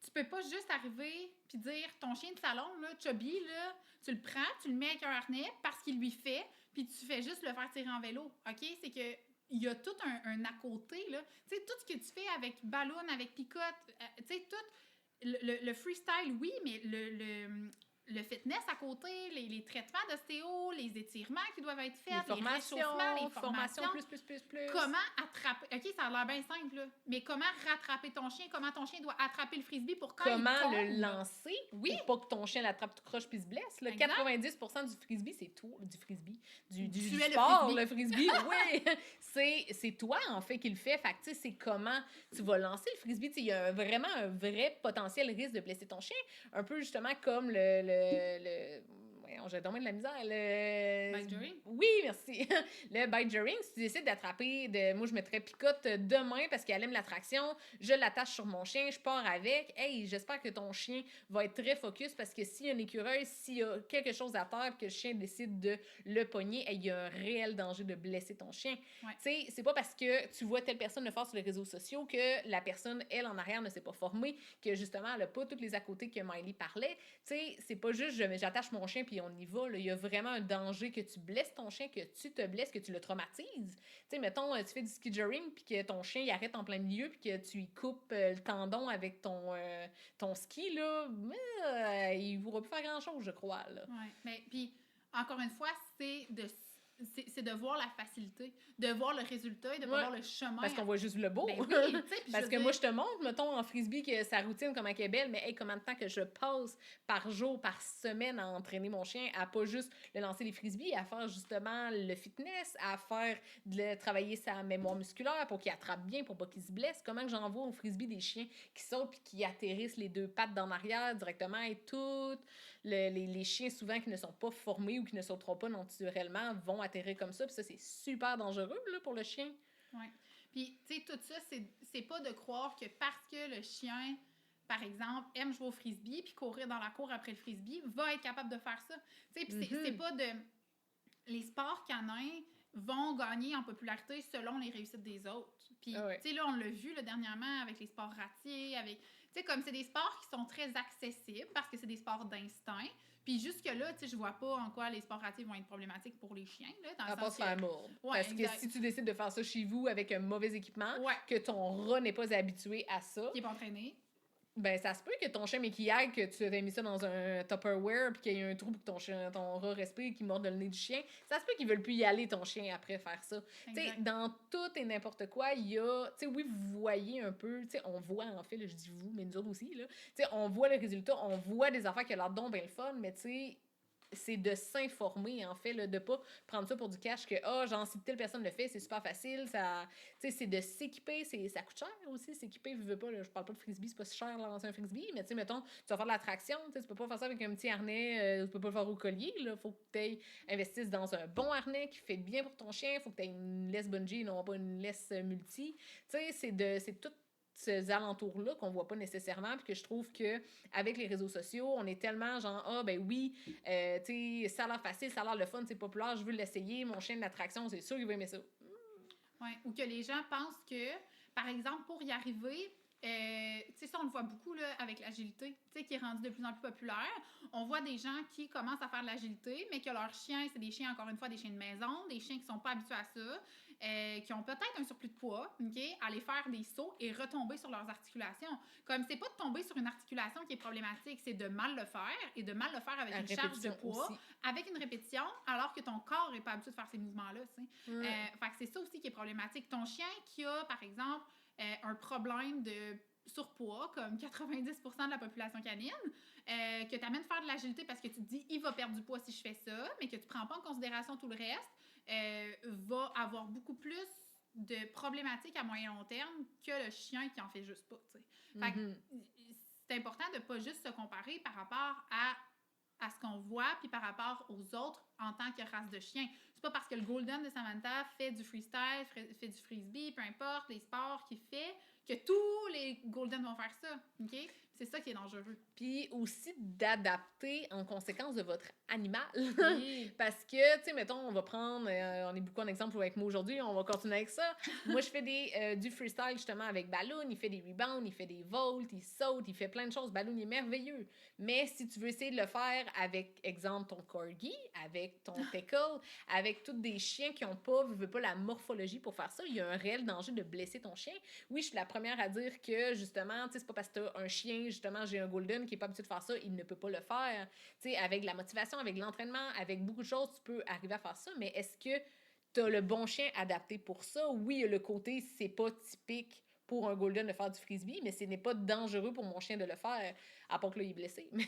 tu peux pas juste arriver puis dire ton chien de salon, là, Chubby, là, tu le prends, tu le mets avec un harnais parce qu'il lui fait, puis tu fais juste le faire tirer en vélo. OK? C'est que il y a tout un à côté, là. Tu sais, tout ce que tu fais avec ballon, avec picote, tu sais, tout le freestyle, oui, mais le fitness à côté, les traitements d'ostéo, les étirements qui doivent être faits, les réchauffements, les formations. Plus. Comment attraper... OK, ça a l'air bien simple, là. Mais comment rattraper ton chien? Comment ton chien doit attraper le frisbee pour quand Comment il tombe? le lancer Oui. pour pas que ton chien l'attrape tout croche puis se blesse. Là. 90% du frisbee, c'est toi. Du frisbee. Du sport, le frisbee. Oui, c'est toi, en fait, qui le fait. Fait que, tu sais, c'est comment tu vas lancer le frisbee. Il y a vraiment un vrai potentiel risque de blesser ton chien. Un peu, justement, comme j'ai tombé de la misère. Bike joring? Oui, merci. Le bike joring, si tu décides d'attraper, moi je mettrais picote demain parce qu'elle aime l'attraction, je l'attache sur mon chien, je pars avec. Hey, j'espère que ton chien va être très focus parce que s'il y a une écureuil, s'il y a quelque chose à terre que le chien décide de le pogner, hey, il y a un réel danger de blesser ton chien. Ouais. Tu sais, c'est pas parce que tu vois telle personne le faire sur les réseaux sociaux que la personne, elle, en arrière, ne s'est pas formée, que justement, elle a pas tous les à côté que Miley parlait. Tu sais, c'est pas juste j'attache mon chien puis on y va. Là. Il y a vraiment un danger que tu blesses ton chien, que tu te blesses, que tu le traumatises. Tu sais, mettons, tu fais du ski joring puis que ton chien il arrête en plein milieu puis que tu y coupes le tendon avec ton ski, là, il ne pourra plus faire grand-chose, je crois. Oui, mais puis, encore une fois, c'est de voir la facilité, de voir le résultat et de voir le chemin. Parce qu'on voit juste le beau. Ben oui, parce que moi, je te montre, mettons, en frisbee, que sa routine, comment elle est belle, mais hey, combien de temps que je passe par jour, par semaine à entraîner mon chien, à pas juste le lancer les frisbees, à faire justement le fitness, à faire travailler sa mémoire musculaire pour qu'il attrape bien, pour pas qu'il se blesse. Comment que j'envoie au frisbee des chiens qui sautent puis qui atterrissent les deux pattes d'en arrière directement et tout. Les chiens, souvent, qui ne sont pas formés ou qui ne sauteront pas naturellement, vont atterrir comme ça. Puis ça, c'est super dangereux là, pour le chien. Oui. Puis, tu sais, tout ça, c'est pas de croire que parce que le chien, par exemple, aime jouer au frisbee puis courir dans la cour après le frisbee, va être capable de faire ça. Tu sais, puis c'est pas de... Les sports canins vont gagner en popularité selon les réussites des autres. Puis, tu sais, là, on l'a vu là, dernièrement avec les sports ratiers, avec... Tu sais, comme c'est des sports qui sont très accessibles parce que c'est des sports d'instinct. Puis jusque-là, tu sais, je vois pas en quoi les sports ratiers vont être problématiques pour les chiens. Là, dans à part se faire mordre. Parce que si tu décides de faire ça chez vous avec un mauvais équipement, que ton rat n'est pas habitué à ça... Qui est pas entraîné. Ben, ça se peut que ton chien maquillague, que tu aies mis ça dans un Tupperware puis qu'il y ait un trou pour que ton rat respire et qu'il morde le nez du chien. Ça se peut qu'il ne veulent plus y aller, ton chien, après faire ça. Tu sais, dans tout et n'importe quoi, il y a... Tu sais, oui, vous voyez un peu... Tu sais, on voit, en fait, là, je dis vous, mais nous autres aussi, là. Tu sais, on voit le résultat, on voit des affaires qui ont l'air donc bien le fun, mais tu sais... C'est de s'informer, en fait, là, de pas prendre ça pour du cash que, genre, si telle personne le fait, c'est super facile, ça... Tu sais, c'est de s'équiper, ça coûte cher aussi, s'équiper, veux pas, là, je parle pas de frisbee, c'est pas si cher de lancer un frisbee, mais tu sais, mettons, tu vas faire de la traction, tu sais, tu peux pas faire ça avec un petit harnais, tu peux pas le faire au collier, là, faut que tu investisses dans un bon harnais qui fait bien pour ton chien, faut que tu aies une laisse bungee, non pas une laisse multi, tu sais, c'est tout ces alentours-là qu'on voit pas nécessairement, puis que je trouve que avec les réseaux sociaux, on est tellement genre, ben oui, tu sais, ça a l'air facile, ça a l'air le fun, c'est populaire, je veux l'essayer, mon chien d'attraction, c'est sûr qu'il va aimer ça. Oui, ou que les gens pensent que, par exemple, pour y arriver, tu sais, ça, on le voit beaucoup là, avec l'agilité, tu sais, qui est rendu de plus en plus populaire. On voit des gens qui commencent à faire de l'agilité, mais que leurs chiens, c'est des chiens, encore une fois, des chiens de maison, des chiens qui sont pas habitués à ça, qui ont peut-être un surplus de poids, OK, aller faire des sauts et retomber sur leurs articulations. Comme c'est pas de tomber sur une articulation qui est problématique, c'est de mal le faire et de mal le faire avec une charge de poids, aussi. Avec une répétition, alors que ton corps n'est pas habitué de faire ces mouvements-là, tu sais. Fait que c'est ça aussi qui est problématique. Ton chien qui a, par exemple, un problème de surpoids, comme 90% de la population canine, que tu amènes faire de l'agilité parce que tu te dis il va perdre du poids si je fais ça, mais que tu prends pas en considération tout le reste, va avoir beaucoup plus de problématiques à moyen long terme que le chien qui en fait juste pas. Fait que c'est important de pas juste se comparer par rapport à à ce qu'on voit, puis par rapport aux autres en tant que race de chien. C'est pas parce que le Golden de Samantha fait du freestyle, fait du frisbee, peu importe, les sports qu'il fait, que tous les Golden vont faire ça, OK? C'est ça qui est dangereux. Puis aussi d'adapter en conséquence de votre animal. Oui. Parce que, tu sais, mettons, on va prendre, on est beaucoup en exemple avec moi aujourd'hui, on va continuer avec ça. Moi, je fais du freestyle justement avec Balloon, il fait des rebounds, il fait des vaults, il saute, il fait plein de choses. Balloon, il est merveilleux. Mais si tu veux essayer de le faire avec, exemple, ton corgi, avec ton tickle, avec tous des chiens qui n'ont pas, veut pas la morphologie pour faire ça, il y a un réel danger de blesser ton chien. Oui, je suis la première à dire que, justement, tu sais, c'est pas parce que t'as un chien, justement, j'ai un Golden qui est pas habitué de faire ça, il ne peut pas le faire. Tu sais, avec la motivation, avec l'entraînement, avec beaucoup de choses, tu peux arriver à faire ça, mais est-ce que tu as le bon chien adapté pour ça? Oui, il y a le côté, c'est pas typique pour un Golden de faire du frisbee, mais ce n'est pas dangereux pour mon chien de le faire, à part que là, il est blessé. Mais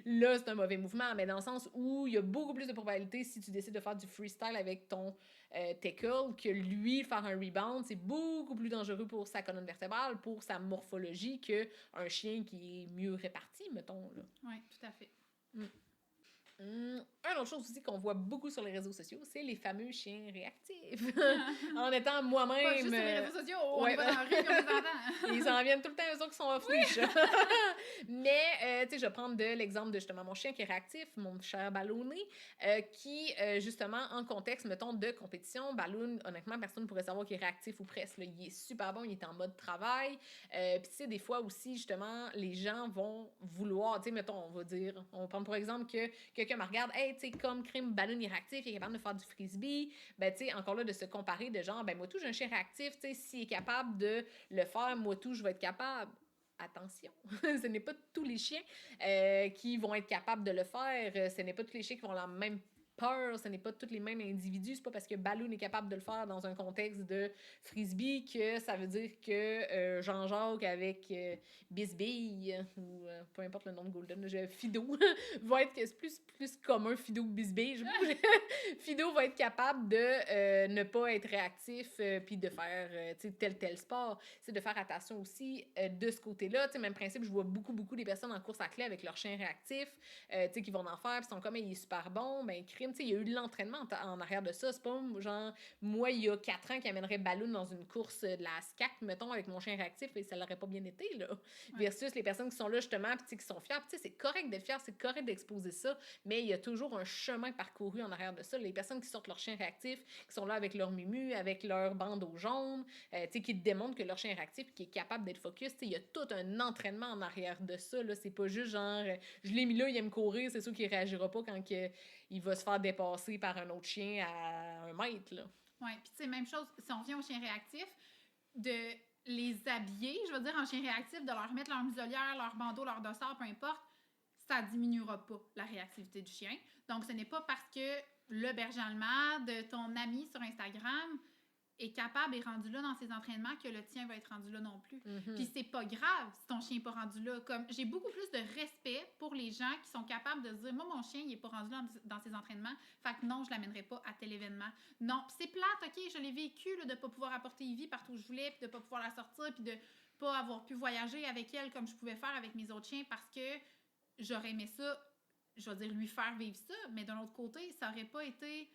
là, c'est un mauvais mouvement, mais dans le sens où il y a beaucoup plus de probabilité si tu décides de faire du freestyle avec ton tackle que lui, faire un rebound, c'est beaucoup plus dangereux pour sa colonne vertébrale, pour sa morphologie, qu'un chien qui est mieux réparti, mettons. Oui, tout à fait. Une autre chose aussi qu'on voit beaucoup sur les réseaux sociaux, c'est les fameux chiens réactifs. En étant moi-même... Pas juste sur les réseaux sociaux, on ouais. va dans la rue et on les entend. Ils en viennent tout le temps, eux autres qui sont off-leash. Mais, tu sais, je vais prendre l'exemple de justement mon chien qui est réactif, mon cher Ballonné, qui, justement, en contexte, mettons, de compétition, Balloon, honnêtement, personne ne pourrait savoir qu'il est réactif ou presque. Là. Il est super bon, il est en mode travail. Puis, tu sais, des fois aussi, justement, les gens vont vouloir, tu sais, mettons, on va prendre pour exemple que quelqu'un me regarde, hey, tu sais, comme crime, Balloon est réactif, il est capable de faire du frisbee. Ben, tu sais, encore là, de se comparer de genre, ben, moi, tout, j'ai un chien réactif, tu sais, s'il est capable de le faire, moi, tout, je vais être capable. Attention, ce n'est pas tous les chiens qui vont être capables de le faire. Ce n'est pas tous les chiens qui vont avoir la même peur. Ce n'est pas tous les mêmes individus. C'est pas parce que Balloon est capable de le faire dans un contexte de frisbee que ça veut dire que Jean-Jacques avec Bisbille ou peu importe le nom de Golden, Fido va être plus commun Fido que Bisbille. Fido va être capable de ne pas être réactif puis de faire tel sport. C'est de faire attention aussi de ce côté-là. T'sais, même principe, je vois beaucoup des personnes en course à clé avec leur chien réactif qui vont en faire puis sont comme il est super bon. Ben, crime, il y a eu de l'entraînement en arrière de ça. C'est pas genre, moi, il y a 4 ans qui amènerait Balloon dans une course de la SCAC, mettons, avec mon chien réactif et ça l'aurait pas bien été, là. Ouais. Versus les personnes qui sont là, justement, puis qui sont fiers. Puis, c'est correct d'être fier, c'est correct d'exposer ça, mais il y a toujours un chemin parcouru en arrière de ça. Les personnes qui sortent leur chien réactif, qui sont là avec leur mumu, avec leur bandeau jaune, qui te démontrent que leur chien est réactif et qui est capable d'être focus, il y a tout un entraînement en arrière de ça. Là. C'est pas juste genre, je l'ai mis là, il aime courir, c'est sûr qu'il réagira pas quand il va se faire dépasser par un autre chien à 1 mètre. Oui, puis tu sais, même chose, si on vient aux chiens réactifs, de les habiller, je veux dire, en chien réactif, de leur mettre leur muselière, leur bandeau, leur dossard, peu importe, ça diminuera pas la réactivité du chien. Donc, ce n'est pas parce que le berger allemand de ton ami sur Instagram est capable et rendu là dans ses entraînements que le tien va être rendu là non plus. Mm-hmm. Puis c'est pas grave si ton chien n'est pas rendu là. Comme j'ai beaucoup plus de respect pour les gens qui sont capables de se dire, moi, mon chien, il est pas rendu là dans ses entraînements, fait que non, je l'amènerai pas à tel événement. Non, puis c'est plate, OK, je l'ai vécu, là, de pas pouvoir apporter Ivy partout où je voulais, puis de pas pouvoir la sortir, puis de pas avoir pu voyager avec elle comme je pouvais faire avec mes autres chiens parce que j'aurais aimé ça, je vais dire, lui faire vivre ça, mais d'un autre côté, ça n'aurait pas été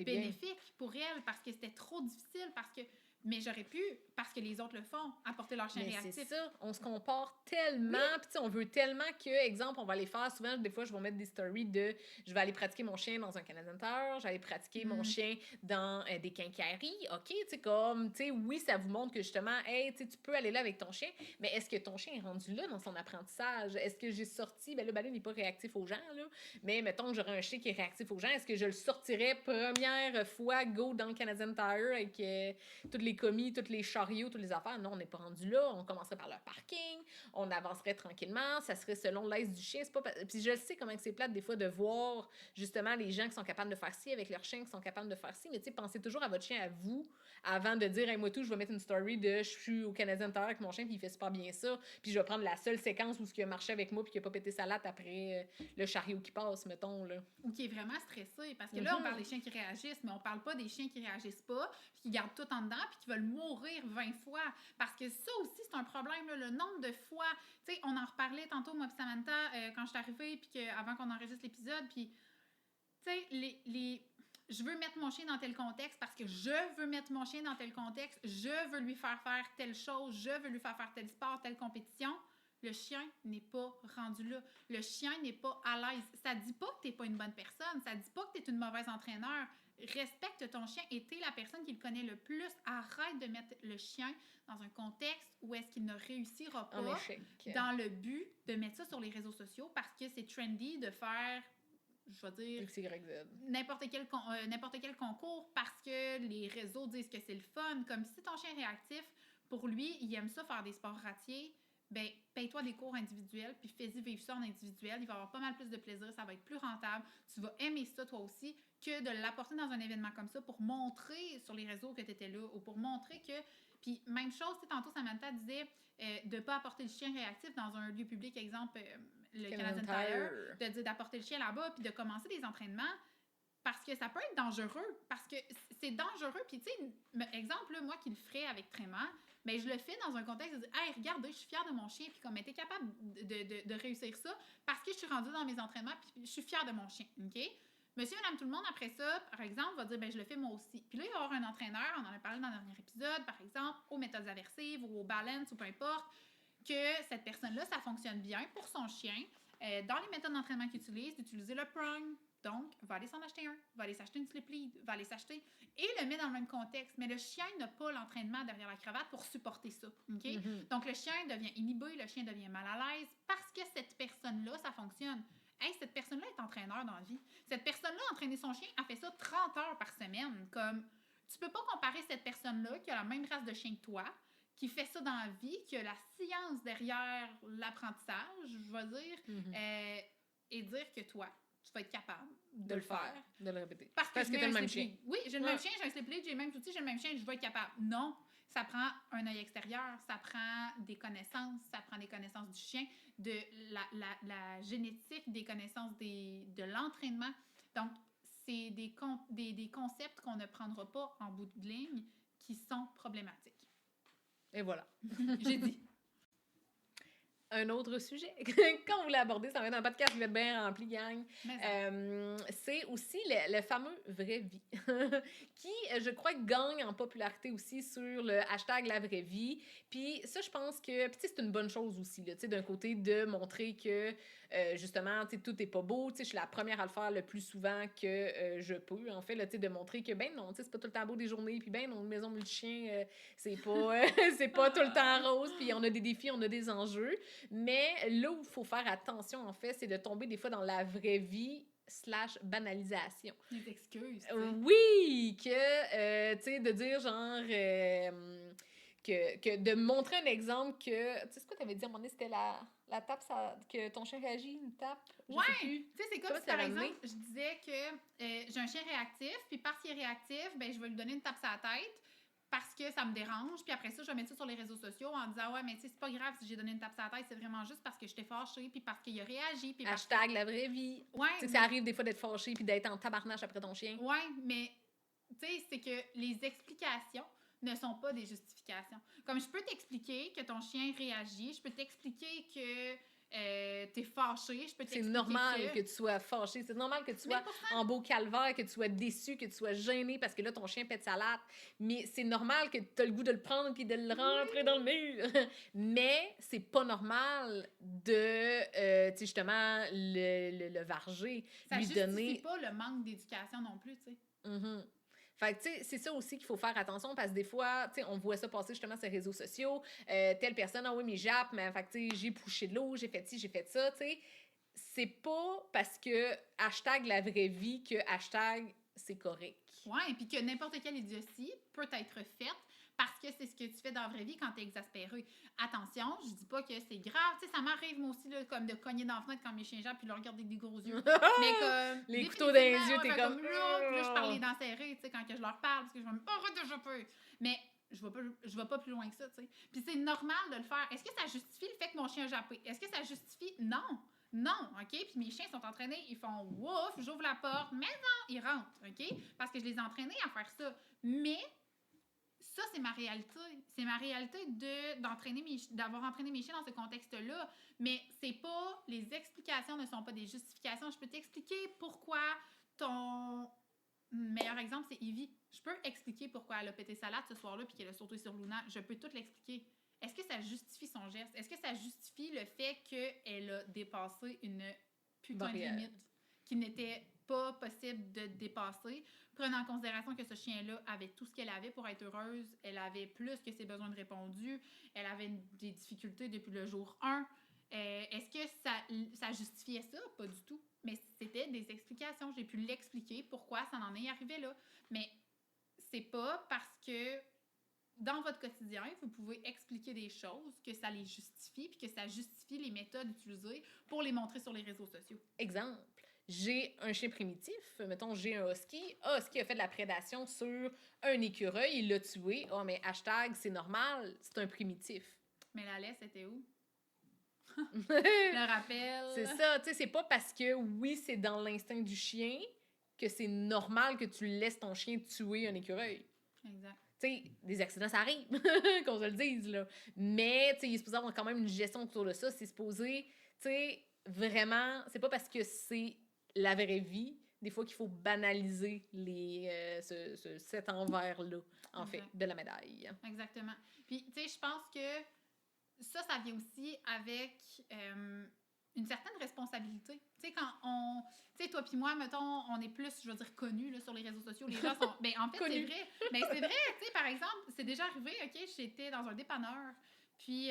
bénéfique bien pour elle parce que c'était trop difficile, parce que mais j'aurais pu, parce que les autres le font, apporter leur chien réactif. C'est ça, on se compare tellement, puis on veut tellement que, exemple, on va aller faire, souvent, des fois, je vais mettre des stories de, je vais aller pratiquer mon chien dans un Canadian Tire, j'allais pratiquer mon chien dans des quincailleries, OK, tu sais, comme, tu sais, oui, ça vous montre que, justement, hey, tu peux aller là avec ton chien, mais est-ce que ton chien est rendu là dans son apprentissage? Est-ce que j'ai sorti, ben là, Balloon n'est pas réactif aux gens, là, mais mettons que j'aurais un chien qui est réactif aux gens, est-ce que je le sortirais première fois, go, dans le Canadian Tire avec toutes les commis, tous les chariots, toutes les affaires? Non, on n'est pas rendu là. On commencerait par le parking, on avancerait tranquillement, ça serait selon l'aise du chien. C'est pas... Puis je le sais comment c'est plate des fois de voir justement les gens qui sont capables de faire ci avec leur chien, qui sont capables de faire ci, mais tu sais, pensez toujours à votre chien, à vous, avant de dire, hey, moi tout, je vais mettre une story de je suis au Canadian Tire avec mon chien, puis il fait super bien ça, puis je vais prendre la seule séquence où il a marché avec moi, puis qu'il a pas pété sa latte après le chariot qui passe, mettons, là. Ou qui est vraiment stressé, parce que là, on parle des chiens qui réagissent, mais on parle pas des chiens qui réagissent pas, puis qui gardent tout en dedans, puis qu'ils veulent mourir 20 fois. Parce que ça aussi, c'est un problème, là, le nombre de fois. Tu sais, on en reparlait tantôt, moi et Samantha, quand je suis arrivée, puis avant qu'on enregistre l'épisode, puis, tu sais, je veux mettre mon chien dans tel contexte parce que je veux mettre mon chien dans tel contexte, je veux lui faire faire telle chose, je veux lui faire faire tel sport, telle compétition. Le chien n'est pas rendu là. Le chien n'est pas à l'aise. Ça dit pas que t'es pas une bonne personne. Ça dit pas que t'es une mauvaise entraîneur. Respecte ton chien et t'es la personne qui le connaît le plus. Arrête de mettre le chien dans un contexte où est-ce qu'il ne réussira pas dans le but de mettre ça sur les réseaux sociaux parce que c'est trendy de faire, je vais dire, n'importe quel concours parce que les réseaux disent que c'est le fun. Comme si ton chien est réactif, pour lui, il aime ça faire des sports ratiers, ben paye-toi des cours individuels puis fais-y vivre ça en individuel. Il va avoir pas mal plus de plaisir, ça va être plus rentable. Tu vas aimer ça toi aussi que de l'apporter dans un événement comme ça pour montrer sur les réseaux que tu étais là ou pour montrer que... Puis même chose, tantôt Samantha disait de ne pas apporter le chien réactif dans un lieu public, exemple le Canadian Tire, de dire d'apporter le chien là-bas puis de commencer des entraînements parce que ça peut être dangereux, parce que c'est dangereux. Puis tu sais, exemple, là, moi qui le ferais avec Tréma, mais je le fais dans un contexte de dire « Hey, regardez, je suis fière de mon chien, puis comme elle était capable de réussir ça parce que je suis rendue dans mes entraînements, puis je suis fière de mon chien. » OK? Monsieur, madame, tout le monde, après ça, par exemple, va dire « Ben, je le fais moi aussi. » Puis là, il va y avoir un entraîneur, on en a parlé dans le dernier épisode, par exemple, aux méthodes aversives ou au balance ou peu importe, que cette personne-là, ça fonctionne bien pour son chien. Dans les méthodes d'entraînement qu'il utilise, d'utiliser le prong. Donc, va aller s'en acheter un, va aller s'acheter une slip lead, va aller s'acheter et le met dans le même contexte. Mais le chien n'a pas l'entraînement derrière la cravate pour supporter ça. Okay? Donc, le chien devient inhibé, le chien devient mal à l'aise parce que cette personne-là, ça fonctionne. Hey, cette personne-là est entraîneur dans la vie. Cette personne-là, entraîner son chien, a fait ça 30 heures par semaine. Comme, tu peux pas comparer cette personne-là qui a la même race de chien que toi, qui fait ça dans la vie, qui a la science derrière l'apprentissage, je vais dire, et dire que toi, tu vas être capable de le faire. De le répéter. Parce que t'as le même chien. Oui, j'ai le même chien, j'ai un slip lead, j'ai le même outil, j'ai le même chien, je vais être capable. Non, ça prend un œil extérieur, ça prend des connaissances, ça prend des connaissances du chien, de la génétique, des connaissances de l'entraînement. Donc, c'est des concepts qu'on ne prendra pas en bout de ligne qui sont problématiques. Et voilà. J'ai dit. Un autre sujet, quand on voulait aborder, ça va être un podcast qui va être bien rempli, gang. C'est aussi le fameux vraie vie, qui, je crois, gagne en popularité aussi sur le hashtag la vraie vie. Puis ça, je pense que, puis c'est une bonne chose aussi, là, d'un côté, de montrer que, justement, tout n'est pas beau. Je suis la première à le faire le plus souvent que je peux, en fait, là, de montrer que, ben non, c'est pas tout le temps beau des journées, puis ben non, une maison multi-chien, c'est pas, c'est pas tout le temps rose, puis on a des défis, on a des enjeux. Mais là où il faut faire attention, en fait, c'est de tomber des fois dans la vraie vie / banalisation. Des excuses. Oui, que, tu sais, de dire genre... que de montrer un exemple que... Tu sais, ce que tu avais dit à un moment donné, c'était la tape, que ton chien réagit, une tape? Ouais! Tu sais, c'est comme si, par exemple, je disais que j'ai un chien réactif, puis parce qu'il est réactif, ben, je vais lui donner une tape sur la tête, parce que ça me dérange, puis après ça, je vais mettre ça sur les réseaux sociaux en disant « Ouais, mais tu sais, c'est pas grave si j'ai donné une tape sur la tête, c'est vraiment juste parce que j'étais fâchée, puis parce qu'il a réagi, puis parce hashtag la vraie vie. Ouais, tu sais, ça arrive des fois d'être fâché puis d'être en tabarnache après ton chien. Ouais, mais tu sais, c'est que les explications ne sont pas des justifications. Comme je peux t'expliquer que ton chien réagit, je peux t'expliquer que t'es fâché, je peux t'expliquer c'est normal que tu sois fâché, c'est normal que tu sois en beau calvaire, que tu sois déçu, que tu sois gêné parce que là, ton chien pète sa latte, mais c'est normal que tu as le goût de le prendre puis de le rentrer dans le mur. Mais c'est pas normal de, tu sais, justement, le varger, ça lui donner... Ça justifie pas le manque d'éducation non plus, tu sais. Fait que, tu sais, c'est ça aussi qu'il faut faire attention parce que des fois, tu sais, on voit ça passer justement sur les réseaux sociaux. Telle personne, ah oui, mais jappe, mais fait que, tu sais, j'ai poussé de l'eau, j'ai fait ci, j'ai fait ça, tu sais. C'est pas parce que hashtag la vraie vie que hashtag c'est correct. Ouais, et puis que n'importe quelle idiotie peut être faite parce que c'est ce que tu fais dans la vraie vie quand t'es exaspéré. Attention, je dis pas que c'est grave, tu sais, ça m'arrive moi aussi, là, comme de cogner dans la fenêtre quand mes chiens jappent puis leur regarder des gros yeux. Mais comme... les couteaux dans les yeux, t'es comme... Puis là, je parle les dents serrées, tu sais, quand que je leur parle, parce que je vais me... arrête de japper! Mais je vais pas plus loin que ça, tu sais. Puis c'est normal de le faire. Est-ce que ça justifie le fait que mon chien a jappé? Est-ce que ça justifie? Non! Non, OK? Puis mes chiens sont entraînés, ils font « Wouf! » J'ouvre la porte, mais non! Ils rentrent, OK? Parce que je les ai entraînés à faire ça. Mais... ça, c'est ma réalité. C'est ma réalité d'avoir entraîné mes chiens dans ce contexte-là. Mais c'est pas... Les explications ne sont pas des justifications. Je peux t'expliquer pourquoi ton... Meilleur exemple, c'est Evie. Je peux expliquer pourquoi elle a pété salade ce soir-là puis qu'elle a sauté sur Luna. Je peux tout l'expliquer. Est-ce que ça justifie son geste? Est-ce que ça justifie le fait qu'elle a dépassé une putain de limite qui n'était pas possible de dépasser, prenant en considération que ce chien-là avait tout ce qu'elle avait pour être heureuse, elle avait plus que ses besoins de répondus, elle avait des difficultés depuis le jour 1. Est-ce que ça justifiait ça? Pas du tout. Mais c'était des explications. J'ai pu l'expliquer pourquoi ça en est arrivé là. Mais c'est pas parce que dans votre quotidien, vous pouvez expliquer des choses, que ça les justifie, puis que ça justifie les méthodes utilisées pour les montrer sur les réseaux sociaux. Exemple, j'ai un chien primitif, mettons, j'ai un husky. Husky a fait de la prédation sur un écureuil, il l'a tué. Oh, mais hashtag, c'est normal, c'est un primitif. Mais la laisse était où? Le rappel. C'est ça, tu sais, c'est pas parce que, oui, c'est dans l'instinct du chien que c'est normal que tu laisses ton chien tuer un écureuil. Exact. Tu sais, des accidents, ça arrive, qu'on se le dise, là. Mais, tu sais, il est supposé avoir quand même une gestion autour de ça. C'est supposé, tu sais, vraiment, c'est pas parce que c'est la vraie vie, des fois, qu'il faut banaliser cet envers-là, en fait, de la médaille. Exactement. Puis, tu sais, je pense que ça vient aussi avec une certaine responsabilité. Tu sais, quand on... Tu sais, toi puis moi, mettons, on est plus, je veux dire, connus là, sur les réseaux sociaux. Les gens sont... Ben, en fait, c'est vrai. Ben, c'est vrai, tu sais, par exemple, c'est déjà arrivé, OK, j'étais dans un dépanneur, puis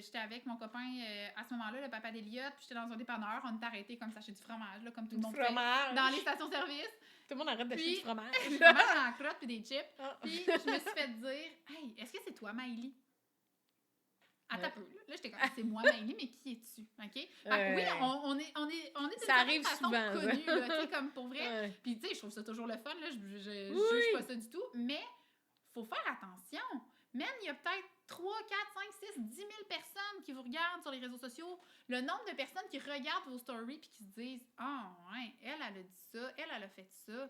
j'étais avec mon copain à ce moment-là, le papa d'Eliott, puis j'étais dans un dépanneur, on est arrêté comme ça, acheter du fromage, là, comme tout le monde fait, dans les stations-service. Tout le monde arrête d'acheter du fromage. Du fromage dans la crotte, puis des chips. Puis je me suis fait dire, « Hey, est-ce que c'est toi, Maëlie? » Attends peu. Là, j'étais comme, c'est moi, Maëlie, mais qui es-tu? OK? Oui, on est d'une certaine façon souvent, connus, là, tu sais, comme pour vrai. Puis, tu sais, je trouve ça toujours le fun, là, je juge pas ça du tout, mais faut faire attention. Même, il y a peut-être 3, 4, 5, 6, 10 000 personnes qui vous regardent sur les réseaux sociaux. Le nombre de personnes qui regardent vos stories puis qui se disent, « Ah, ouais, elle a dit ça, elle a fait ça.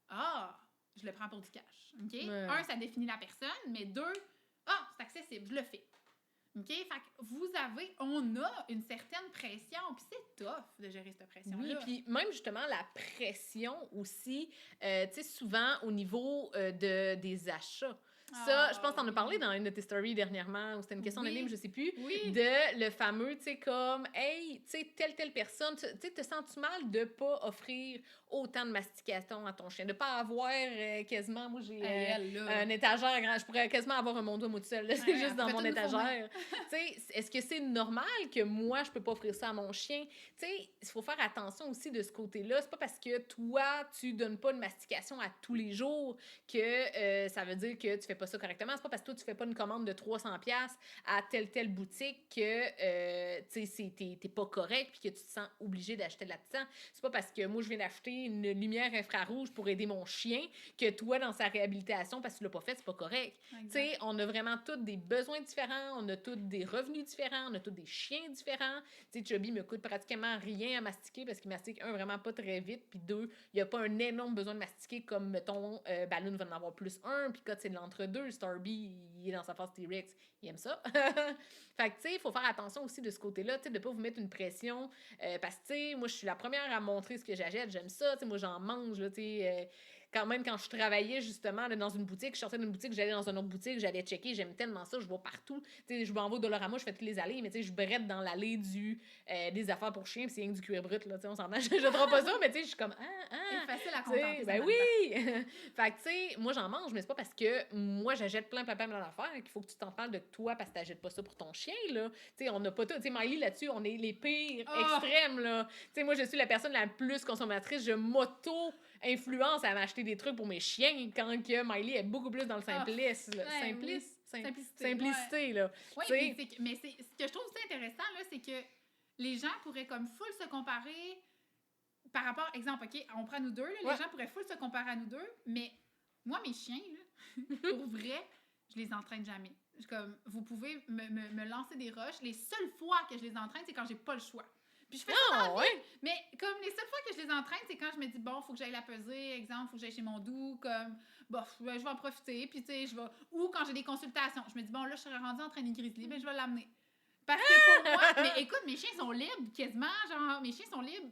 Ah, je le prends pour du cash. » OK? Un, ça définit la personne, mais deux, ah, c'est accessible, je le fais. OK? Fait que on a une certaine pression, puis c'est tough de gérer cette pression-là. Oui, puis même justement la pression aussi, tu sais, souvent au niveau des achats. Ça, je pense que t'en as parlé dans une de tes stories dernièrement, ou c'était une question anonyme, je sais plus, de le fameux, tu sais, comme, hey, tu sais, telle personne, tu sais, te sens-tu mal de pas offrir autant de mastication à ton chien, de pas avoir quasiment, moi j'ai un étagère grand, je pourrais quasiment avoir un mondois tout seul, c'est juste dans mon étagère. Tu sais, est-ce que c'est normal que moi, je peux pas offrir ça à mon chien? Tu sais, il faut faire attention aussi de ce côté-là. C'est pas parce que toi, tu donnes pas de mastication à tous les jours que ça veut dire que tu fais pas ça correctement. C'est pas parce que toi, tu fais pas une commande de 300$ à telle boutique que tu sais, t'es pas correct puis que tu te sens obligé d'acheter là-dedans. C'est pas parce que moi, je viens d'acheter une lumière infrarouge pour aider mon chien que toi, dans sa réhabilitation, parce que tu l'as pas fait, c'est pas correct. Tu sais, on a vraiment tous des besoins différents, on a tous des revenus différents, on a tous des chiens différents. Tu sais, Chubby me coûte pratiquement rien à mastiquer parce qu'il mastique, un, vraiment pas très vite, puis deux, il y a pas un énorme besoin de mastiquer comme, mettons, Balloon va en avoir plus un, puis quand c'est de l'entre-deux, Starby, il est dans sa phase T-Rex, il aime ça. Fait que, tu sais, il faut faire attention aussi de ce côté-là, tu sais, de pas vous mettre une pression, parce que, tu sais, moi, je suis la première à montrer ce que j'achète, j'aime ça, tu sais, moi, j'en mange, là, tu sais, quand même, quand je travaillais, justement, là, dans une boutique, je sortais d'une boutique, j'allais dans une autre boutique, j'allais checker, j'aime tellement ça, je vois partout, tu sais, je m'en vais au Dollarama, je fais toutes les allées, mais tu sais, je brette dans l'allée des affaires pour chiens, puis c'est rien que du cuir brut, là, tu sais, on s'entend, je trouve pas ça, mais tu sais, je suis comme, c'est facile à contenter. Ben oui! Fait que, tu sais, moi, j'en mange, mais c'est pas parce que moi, j'achète plein d'affaires qu'il faut que tu t'en parles de toi parce que t'achètes pas ça pour ton chien, là. Tu sais, on n'a pas tout. Tu sais, Miley, là-dessus, on est les pires extrêmes, là. Tu sais, moi, je suis la personne la plus consommatrice. Je m'auto-influence à m'acheter des trucs pour mes chiens quand que Miley est beaucoup plus dans le simplicité, là. Oui, mais ce que je trouve aussi intéressant, là, c'est que les gens pourraient comme full se comparer par rapport, exemple, OK, on prend nous deux, là, les gens pourraient full se comparer à nous deux, mais moi, mes chiens, là, pour vrai, je les entraîne jamais. Comme, vous pouvez me lancer des roches. Les seules fois que je les entraîne, c'est quand j'ai pas le choix. Puis je fais ça dans la vie. ouais. Mais comme les seules fois que je les entraîne, c'est quand je me dis, bon, faut que j'aille la peser, exemple, faut que j'aille chez mon doux, comme, bof, je vais en profiter, puis tu sais, je vais... Ou quand j'ai des consultations, je me dis, bon, là, je serais rendue en train de grizzly, ben je vais l'amener. Parce que pour moi, mais écoute, mes chiens sont libres quasiment, genre, mes chiens sont libres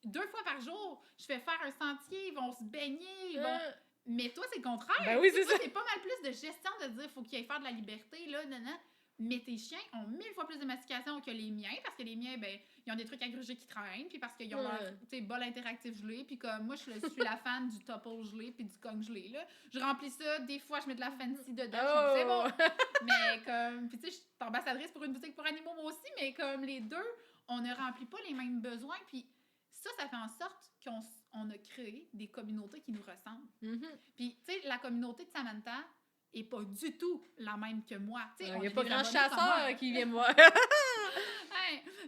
2 fois par jour. Je fais faire un sentier, ils vont se baigner, ils vont... Mais toi, c'est le contraire. Ben oui, c'est toi, ça. c'est pas mal plus de gestion de dire, faut qu'ils aillent faire de la liberté, là, non. Mais tes chiens ont 1000 fois plus de mastication que les miens, parce que les miens, ben, ils ont des trucs à gruger qui traînent, puis parce qu'ils ont leur, tu sais, bol interactif gelé, puis comme moi, je suis la fan du topple gelé, puis du Kong gelé, là. Je remplis ça, des fois, je mets de la fancy dedans, c'est bon. Mais comme, puis tu sais, je suis ambassadrice pour une boutique pour animaux, moi aussi, mais comme les deux, on ne remplit pas les mêmes besoins, puis ça fait en sorte qu'on a créé des communautés qui nous ressemblent. Puis, tu sais, la communauté de Samantha est pas du tout la même que moi. Il n'y a pas grand chasseur qui vient me voir.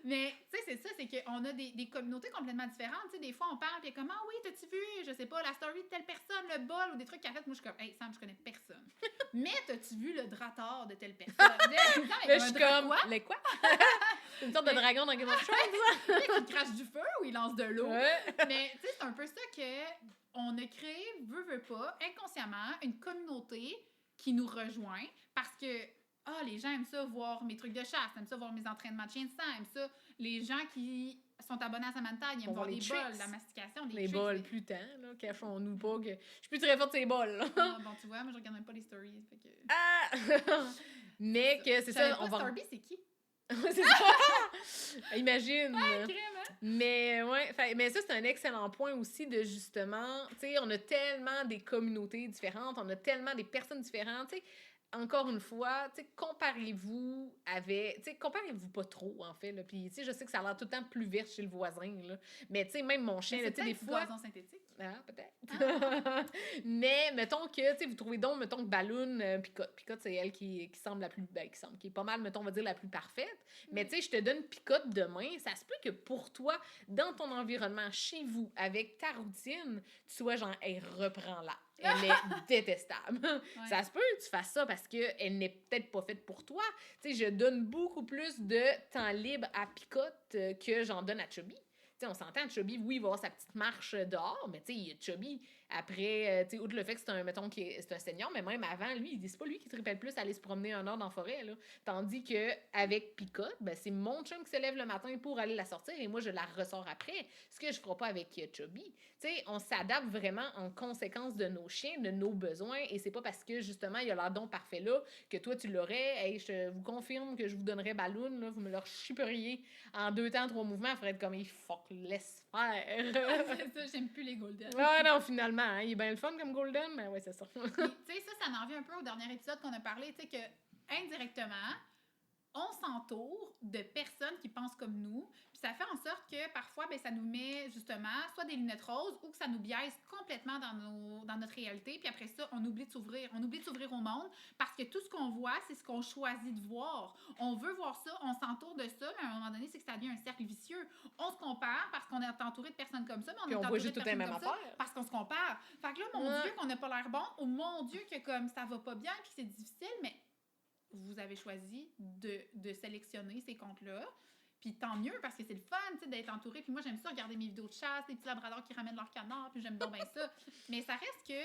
Mais, tu sais, c'est ça, c'est qu'on a des communautés complètement différentes. Tu sais, des fois, on parle, puis comme, ah oui, t'as-tu vu, je sais pas, la story de telle personne, le bol, ou des trucs qu'elle a fait. Moi, je suis comme, hey, Sam, je connais personne. Mais t'as-tu vu le drator de telle personne? Mais je suis comme, le quoi? C'est une sorte de dragon dans Game of Thrones, ça? Il crache du feu ou il lance de l'eau. Mais, tu sais, c'est un peu ça qu'on a créé, veut pas, inconsciemment, une communauté qui nous rejoint parce que les gens aiment ça voir mes trucs de chasse, aiment ça voir mes entraînements de chien de sang, aiment ça. Les gens qui sont abonnés à Samantha, ils aiment voir les bols, la mastication, les bols, plus tant, là, cachons-nous pas que... Je suis plus très forte de ces bols, là. Bon, tu vois, moi, je regarde même pas les stories, fait que... Mais que c'est ça, on va... Starby, c'est qui? C'est ça! Imagine! Hein? Mais mais ça, c'est un excellent point aussi de justement, tu sais, on a tellement des communautés différentes, on a tellement des personnes différentes, tu sais. Encore une fois, tu sais, comparez-vous pas trop, en fait, là. Puis, tu sais, je sais que ça a l'air tout le temps plus vert chez le voisin, là. Mais, tu sais, même mon chien, là, tu sais, des fois... gazon synthétique. Ah, peut-être. Mais, mettons que, tu sais, vous trouvez donc, mettons que Balloon, Picotte. Picotte, c'est elle qui semble la plus... qui est pas mal, mettons, on va dire, la plus parfaite. Mais, tu sais, je te donne Picotte demain. Ça se peut que pour toi, dans ton environnement, chez vous, avec ta routine, tu sois genre, hey, reprends-la. Elle est détestable. Ouais. Ça se peut que tu fasses ça parce qu'elle n'est peut-être pas faite pour toi. Tu sais, je donne beaucoup plus de temps libre à Picotte que j'en donne à Chubby. Tu sais, on s'entend, Chubby, oui, il va avoir sa petite marche dehors, mais tu sais, Chubby, après, tu sais, outre le fait que c'est un, mettons, c'est un senior, mais même avant, lui, c'est pas lui qui trippait le plus à aller se promener un heure dans la forêt, là. Tandis qu'avec Picotte, ben, c'est mon chum qui se lève le matin pour aller la sortir et moi, je la ressors après. Ce que je ferai pas avec Chubby. Tu sais, on s'adapte vraiment en conséquence de nos chiens, de nos besoins, et c'est pas parce que, justement, il y a leur don parfait là, que toi, tu l'aurais. Hey, je vous confirme que je vous donnerais Balloon, là, vous me leur chipperiez en 2 temps, 3 mouvements, il faudrait être comme, fuck, laisse faire. C'est ça, j'aime plus les Golden. Ah non, finalement, hein, il est bien le fun comme Golden, mais ouais, c'est ça. Tu sais, ça en revient un peu au dernier épisode qu'on a parlé, tu sais, que indirectement, on s'entoure de personnes qui pensent comme nous, puis ça fait en sorte que parfois, ben, ça nous met justement soit des lunettes roses ou que ça nous biaise complètement dans notre réalité, puis après ça, on oublie de s'ouvrir au monde parce que tout ce qu'on voit, c'est ce qu'on choisit de voir. On veut voir ça, on s'entoure de ça, mais à un moment donné, c'est que ça devient un cercle vicieux. On se compare parce qu'on est entouré de personnes comme ça, mais on est entouré de personnes comme ça parce qu'on se compare. Fait que là, mon Dieu, qu'on n'a pas l'air bon, ou mon Dieu, que comme ça va pas bien, puis que c'est difficile, mais vous avez choisi de sélectionner ces comptes-là. Puis tant mieux, parce que c'est le fun, tu sais, d'être entouré. Puis moi, j'aime ça, regarder mes vidéos de chasse, les petits labradors qui ramènent leurs canards, puis j'aime bien ça. Mais ça reste que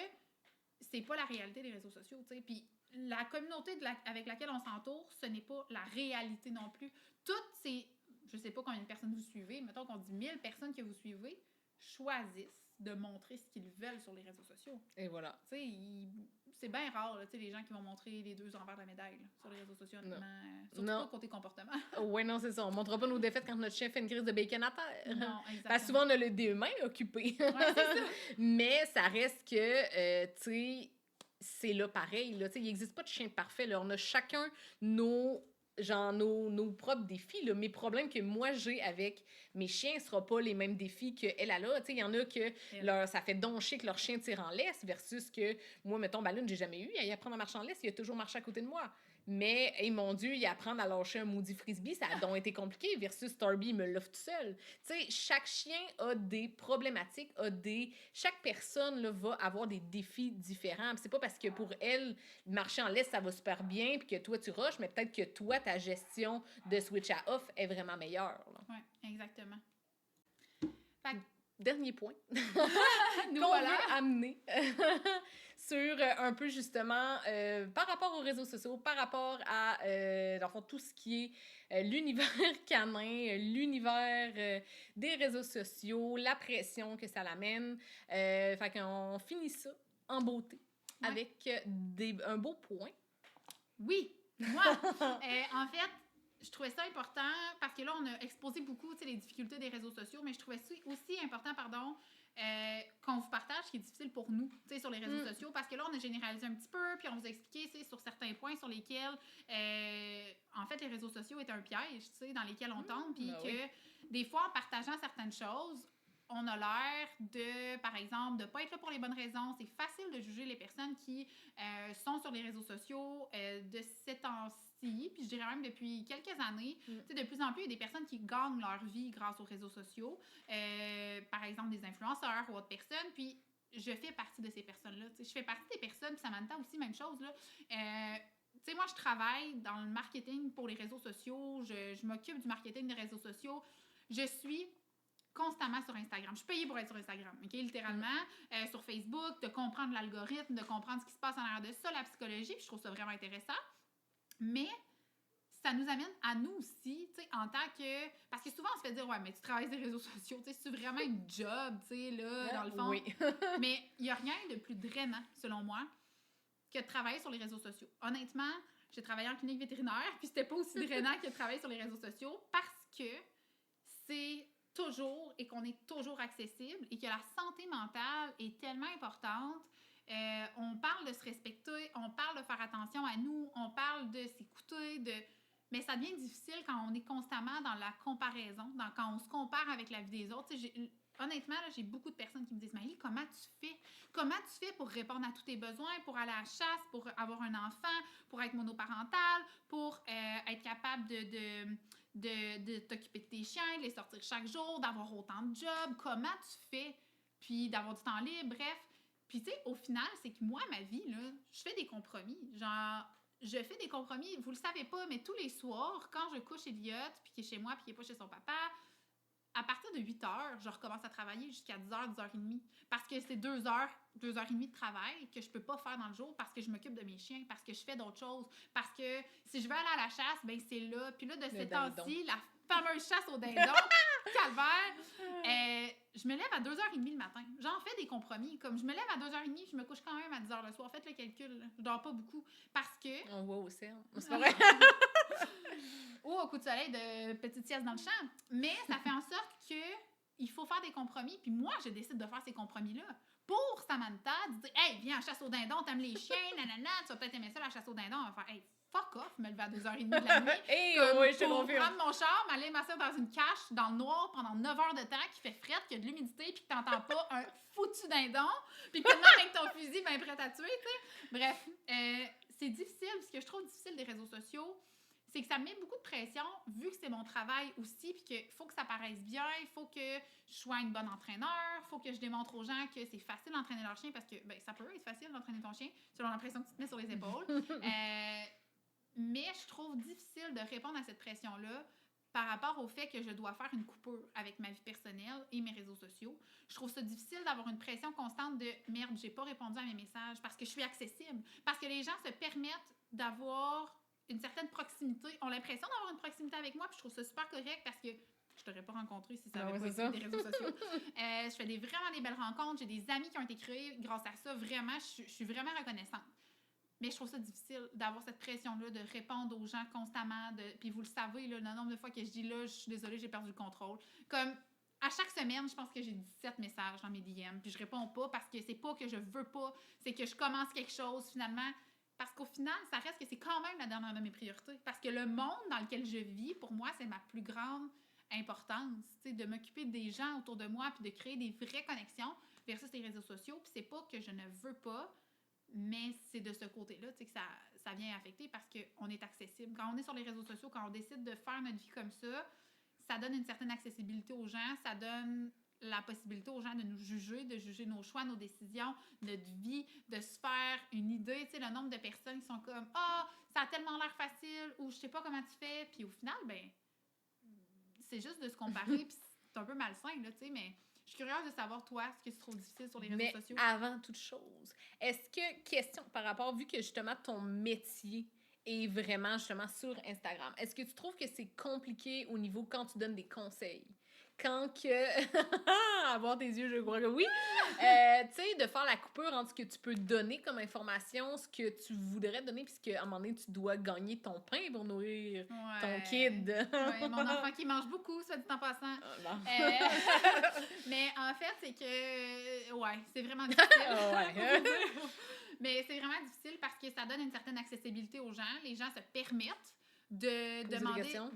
c'est pas la réalité des réseaux sociaux, tu sais. Puis la communauté avec laquelle on s'entoure, ce n'est pas la réalité non plus. Toutes ces... Je sais pas combien de personnes vous suivez, mettons qu'on dit 1000 personnes que vous suivez, choisissent de montrer ce qu'ils veulent sur les réseaux sociaux. Et voilà. Tu sais, c'est bien rare, là, les gens qui vont montrer les deux envers de la médaille là, sur les réseaux sociaux, surtout pas côté comportement. Oui, non, c'est ça. On montrera pas nos défaites quand notre chien fait une crise de bacon à terre. Non, exactement. Parce que souvent, on a des mains occupées. Ouais, c'est ça. Mais ça reste que, tu sais, c'est là pareil. Là, il n'existe pas de chien parfait. Là. On a chacun nos propres défis. Là. Mes problèmes que moi j'ai avec mes chiens ne seront pas les mêmes défis qu'elle a là. Il y en a que ça fait donc chier que leur chien tire en laisse versus que moi, mettons, Balloon, j'ai jamais eu. Il apprend à marcher en laisse, il a toujours marché à côté de moi. Mais, hey, mon Dieu, il apprend à lâcher un maudit frisbee, ça a donc été compliqué versus Starby, il me l'offre tout seul. Tu sais, chaque chien a des problématiques, chaque personne là, va avoir des défis différents. Puis c'est pas parce que pour elle, marcher en laisse, ça va super bien, puis que toi, tu rushes, mais peut-être que toi, ta gestion de switch à off est vraiment meilleure. Oui, exactement. Fait que- Dernier point Nous qu'on voilà. veut amener sur un peu justement par rapport aux réseaux sociaux, par rapport à dans le fond, tout ce qui est l'univers canin, l'univers des réseaux sociaux, la pression que ça l'amène. Fait qu'on finit ça en beauté Ouais. avec un beau point. Oui, moi, en fait, je trouvais ça important parce que là, on a exposé beaucoup les difficultés des réseaux sociaux, mais je trouvais ça aussi important, qu'on vous partage ce qui est difficile pour nous sur les réseaux sociaux parce que là, on a généralisé un petit peu, puis on vous a expliqué sur certains points sur lesquels, en fait, les réseaux sociaux étaient un piège dans lesquels on tombe, puis que des fois, en partageant certaines choses, on a l'air de, par exemple, de ne pas être là pour les bonnes raisons. C'est facile de juger les personnes qui sont sur les réseaux sociaux de ces temps-ci, puis je dirais même depuis quelques années. De plus en plus, il y a des personnes qui gagnent leur vie grâce aux réseaux sociaux. Par exemple, des influenceurs ou autres personnes. Puis je fais partie de ces personnes-là. Je fais partie des personnes, puis Samantha aussi, même chose. Là. Moi, je travaille dans le marketing pour les réseaux sociaux. Je m'occupe du marketing des réseaux sociaux. Je suis constamment sur Instagram. Je suis payée pour être sur Instagram, OK? Littéralement. Sur Facebook, de comprendre l'algorithme, de comprendre ce qui se passe en arrière de ça, la psychologie, puis je trouve ça vraiment intéressant. Mais ça nous amène à nous aussi, tu sais, en tant que... Parce que souvent, on se fait dire, ouais, mais tu travailles sur les réseaux sociaux, tu sais, c'est vraiment une job, tu sais, là, dans le fond. Oui. Mais il n'y a rien de plus drainant, selon moi, que de travailler sur les réseaux sociaux. Honnêtement, j'ai travaillé en clinique vétérinaire, puis c'était pas aussi drainant que de travailler sur les réseaux sociaux parce que c'est toujours et qu'on est toujours accessible et que la santé mentale est tellement importante. On parle de se respecter, on parle de faire attention à nous, on parle de s'écouter, mais ça devient difficile quand on est constamment dans la comparaison, quand on se compare avec la vie des autres. Honnêtement, là, j'ai beaucoup de personnes qui me disent « Maëlie, comment tu fais? Comment tu fais pour répondre à tous tes besoins, pour aller à la chasse, pour avoir un enfant, pour être monoparentale, pour être capable de t'occuper de tes chiens, de les sortir chaque jour, d'avoir autant de jobs, comment tu fais, puis d'avoir du temps libre, bref. » Puis tu sais, au final, c'est que moi, ma vie, là, je fais des compromis. Genre, je fais des compromis, vous le savez pas, mais tous les soirs, quand je couche Elliot, puis qu'il est chez moi, puis qu'il est pas chez son papa, à partir de 8 heures, je recommence à travailler jusqu'à 10h, 10h30. Parce que c'est 2 heures, 2h30 de travail que je peux pas faire dans le jour parce que je m'occupe de mes chiens, parce que je fais d'autres choses, parce que si je veux aller à la chasse, ben c'est là. Puis là, de ce temps-ci, la fameuse chasse au dindon, calvaire, je me lève à 2h30 le matin. J'en fais des compromis. Comme je me lève à 2h30, je me couche quand même à 10h le soir. Faites le calcul, là. Je dors pas beaucoup. Parce que... On voit au ciel. C'est pas vrai? Ou au coup de soleil de petite sieste dans le champ. Mais ça fait en sorte que il faut faire des compromis. Puis moi, je décide de faire ces compromis-là. Pour Samantha, de dire « Hey, viens à chasse au dindon, t'aimes les chiens, nanana, tu vas peut-être aimer ça, la chasse au dindon. » On va faire « Hey, fuck off, me lever à 2h30 de la nuit. » Hey, oui, je te confirme. Prendre mon char, m'aller m'asseoir dans une cache, dans le noir, pendant 9 heures de temps, qui fait frette, qui a de l'humidité, puis que t'entends pas un foutu dindon, puis que tu avec ton fusil bien prêt à tuer, tu sais. Bref, c'est difficile. Ce que je trouve difficile des réseaux sociaux, c'est que ça me met beaucoup de pression, vu que c'est mon travail aussi, puis qu'il faut que ça paraisse bien, il faut que je sois une bonne entraîneur, il faut que je démontre aux gens que c'est facile d'entraîner leur chien, parce que ben, ça peut être facile d'entraîner ton chien, selon l'impression que tu te mets sur les épaules. Mais je trouve difficile de répondre à cette pression-là par rapport au fait que je dois faire une coupure avec ma vie personnelle et mes réseaux sociaux. Je trouve ça difficile d'avoir une pression constante de « Merde, j'ai pas répondu à mes messages parce que je suis accessible. » Parce que les gens se permettent d'avoir une certaine proximité, ont l'impression d'avoir une proximité avec moi, puis je trouve ça super correct parce que je t'aurais pas rencontré si ça avait pas été des réseaux sociaux. Je fais vraiment des belles rencontres, j'ai des amis qui ont été créés grâce à ça, vraiment, je suis vraiment reconnaissante. Mais je trouve ça difficile d'avoir cette pression-là, de répondre aux gens constamment, puis vous le savez, là, le nombre de fois que je dis là, je suis désolée, j'ai perdu le contrôle. Comme, à chaque semaine, je pense que j'ai 17 messages dans mes DM, puis je réponds pas parce que c'est pas que je veux pas, c'est que je commence quelque chose, finalement. Parce qu'au final, ça reste que c'est quand même la dernière de mes priorités. Parce que le monde dans lequel je vis, pour moi, c'est ma plus grande importance. De m'occuper des gens autour de moi puis de créer des vraies connexions versus les réseaux sociaux. Puis c'est pas que je ne veux pas, mais c'est de ce côté-là que ça vient affecter parce qu'on est accessible. Quand on est sur les réseaux sociaux, quand on décide de faire notre vie comme ça donne une certaine accessibilité aux gens, ça donne la possibilité aux gens de nous juger, de juger nos choix, nos décisions, notre vie, de se faire une idée. Tu sais, le nombre de personnes qui sont comme « Ah, ça a tellement l'air facile » ou « Je sais pas comment tu fais ». Puis au final, ben, c'est juste de se comparer, puis c'est un peu malsain, là, tu sais, mais Je suis curieuse de savoir, toi, ce que tu trouves difficile sur les réseaux Mais sociaux. avant toute chose, est-ce que, question par rapport, vu que justement ton métier est vraiment justement sur Instagram, est-ce que tu trouves que c'est compliqué au niveau quand tu donnes des conseils? Quand que... Avoir tes yeux, je crois que oui. Tu sais, de faire la coupure entre ce que tu peux donner comme information, ce que tu voudrais donner, puisque à un moment donné, tu dois gagner ton pain pour nourrir ton kid. Ouais, mon enfant qui mange beaucoup, soit dit en passant. Bon. Mais en fait, c'est que... Ouais, c'est vraiment difficile. Ouais. Mais c'est vraiment difficile parce que ça donne une certaine accessibilité aux gens. Les gens se permettent de Poser des demander questions.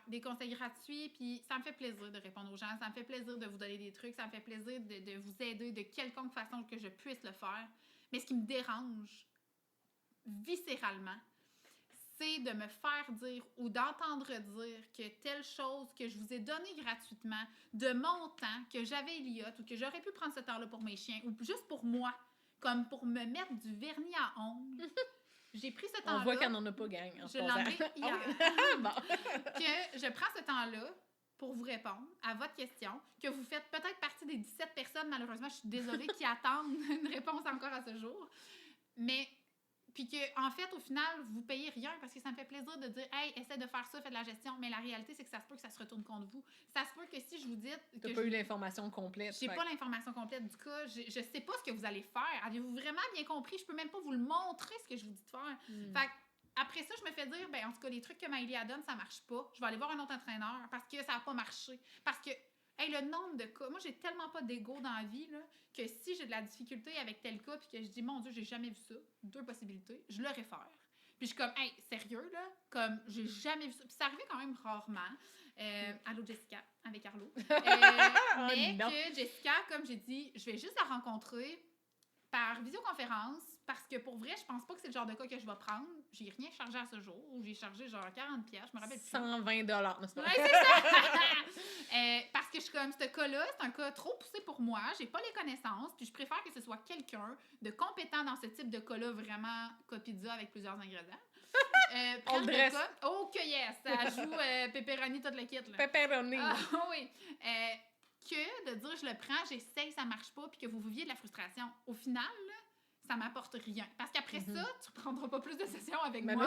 des conseils gratuits. Puis ça me fait plaisir de répondre aux gens. Ça me fait plaisir de vous donner des trucs. Ça me fait plaisir de vous aider de quelconque façon que je puisse le faire. Mais ce qui me dérange viscéralement, c'est de me faire dire ou d'entendre dire que telle chose que je vous ai donnée gratuitement, de mon temps, que j'avais Elliot ou que j'aurais pu prendre ce temps-là pour mes chiens ou juste pour moi, comme pour me mettre du vernis à ongles. J'ai pris ce temps-là. On voit qu'elle n'en a pas gang. Je l'ai enlevé hier. Bon. Que je prends ce temps-là pour vous répondre à votre question, que vous faites peut-être partie des 17 personnes, malheureusement, je suis désolée, qui attendent une réponse encore à ce jour. Mais, puis que, en fait, au final, vous payez rien parce que ça me fait plaisir de dire, hey, essaie de faire ça, fais de la gestion. Mais la réalité, c'est que ça se peut que ça se retourne contre vous. Ça se peut que si je vous dis. T'as pas eu l'information complète. J'ai pas l'information complète du cas. Je sais pas ce que vous allez faire. Avez-vous vraiment bien compris? Je peux même pas vous le montrer, ce que je vous dis de faire. Fait que, après ça, je me fais dire, ben en tout cas, les trucs que Maëlie donne, ça marche pas. Je vais aller voir un autre entraîneur parce que ça a pas marché. Parce que, hey, le nombre de cas, moi, j'ai tellement pas d'ego dans la vie, là, que si j'ai de la difficulté avec tel cas, puis que je dis, mon Dieu, j'ai jamais vu ça, 2 possibilités, je le réfère. Puis je suis comme, hey, sérieux, là, comme, j'ai jamais vu ça. Puis ça arrivait quand même rarement. Allô, Jessica, avec Arlo. Mais que Jessica, comme j'ai dit, je vais juste la rencontrer par visioconférence, parce que pour vrai, je pense pas que c'est le genre de cas que je vais prendre. J'ai rien chargé à ce jour, ou j'ai chargé genre 40$, je me rappelle plus. 120$, mais c'est pas ouais, c'est ça! Parce que je suis comme, ce cas-là, c'est un cas trop poussé pour moi, j'ai pas les connaissances, puis je préfère que ce soit quelqu'un de compétent dans ce type de cas-là, vraiment cas pizza avec plusieurs ingrédients. On le dresse. Oh que yes! Ça joue pepperoni, tout le kit. Là. Pepperoni. Ah oui! Que de dire je le prends, j'essaye, ça marche pas, puis que vous viviez de la frustration. Au final, là, ça m'apporte rien. Parce qu'après ça, tu prendras pas plus de sessions avec moi.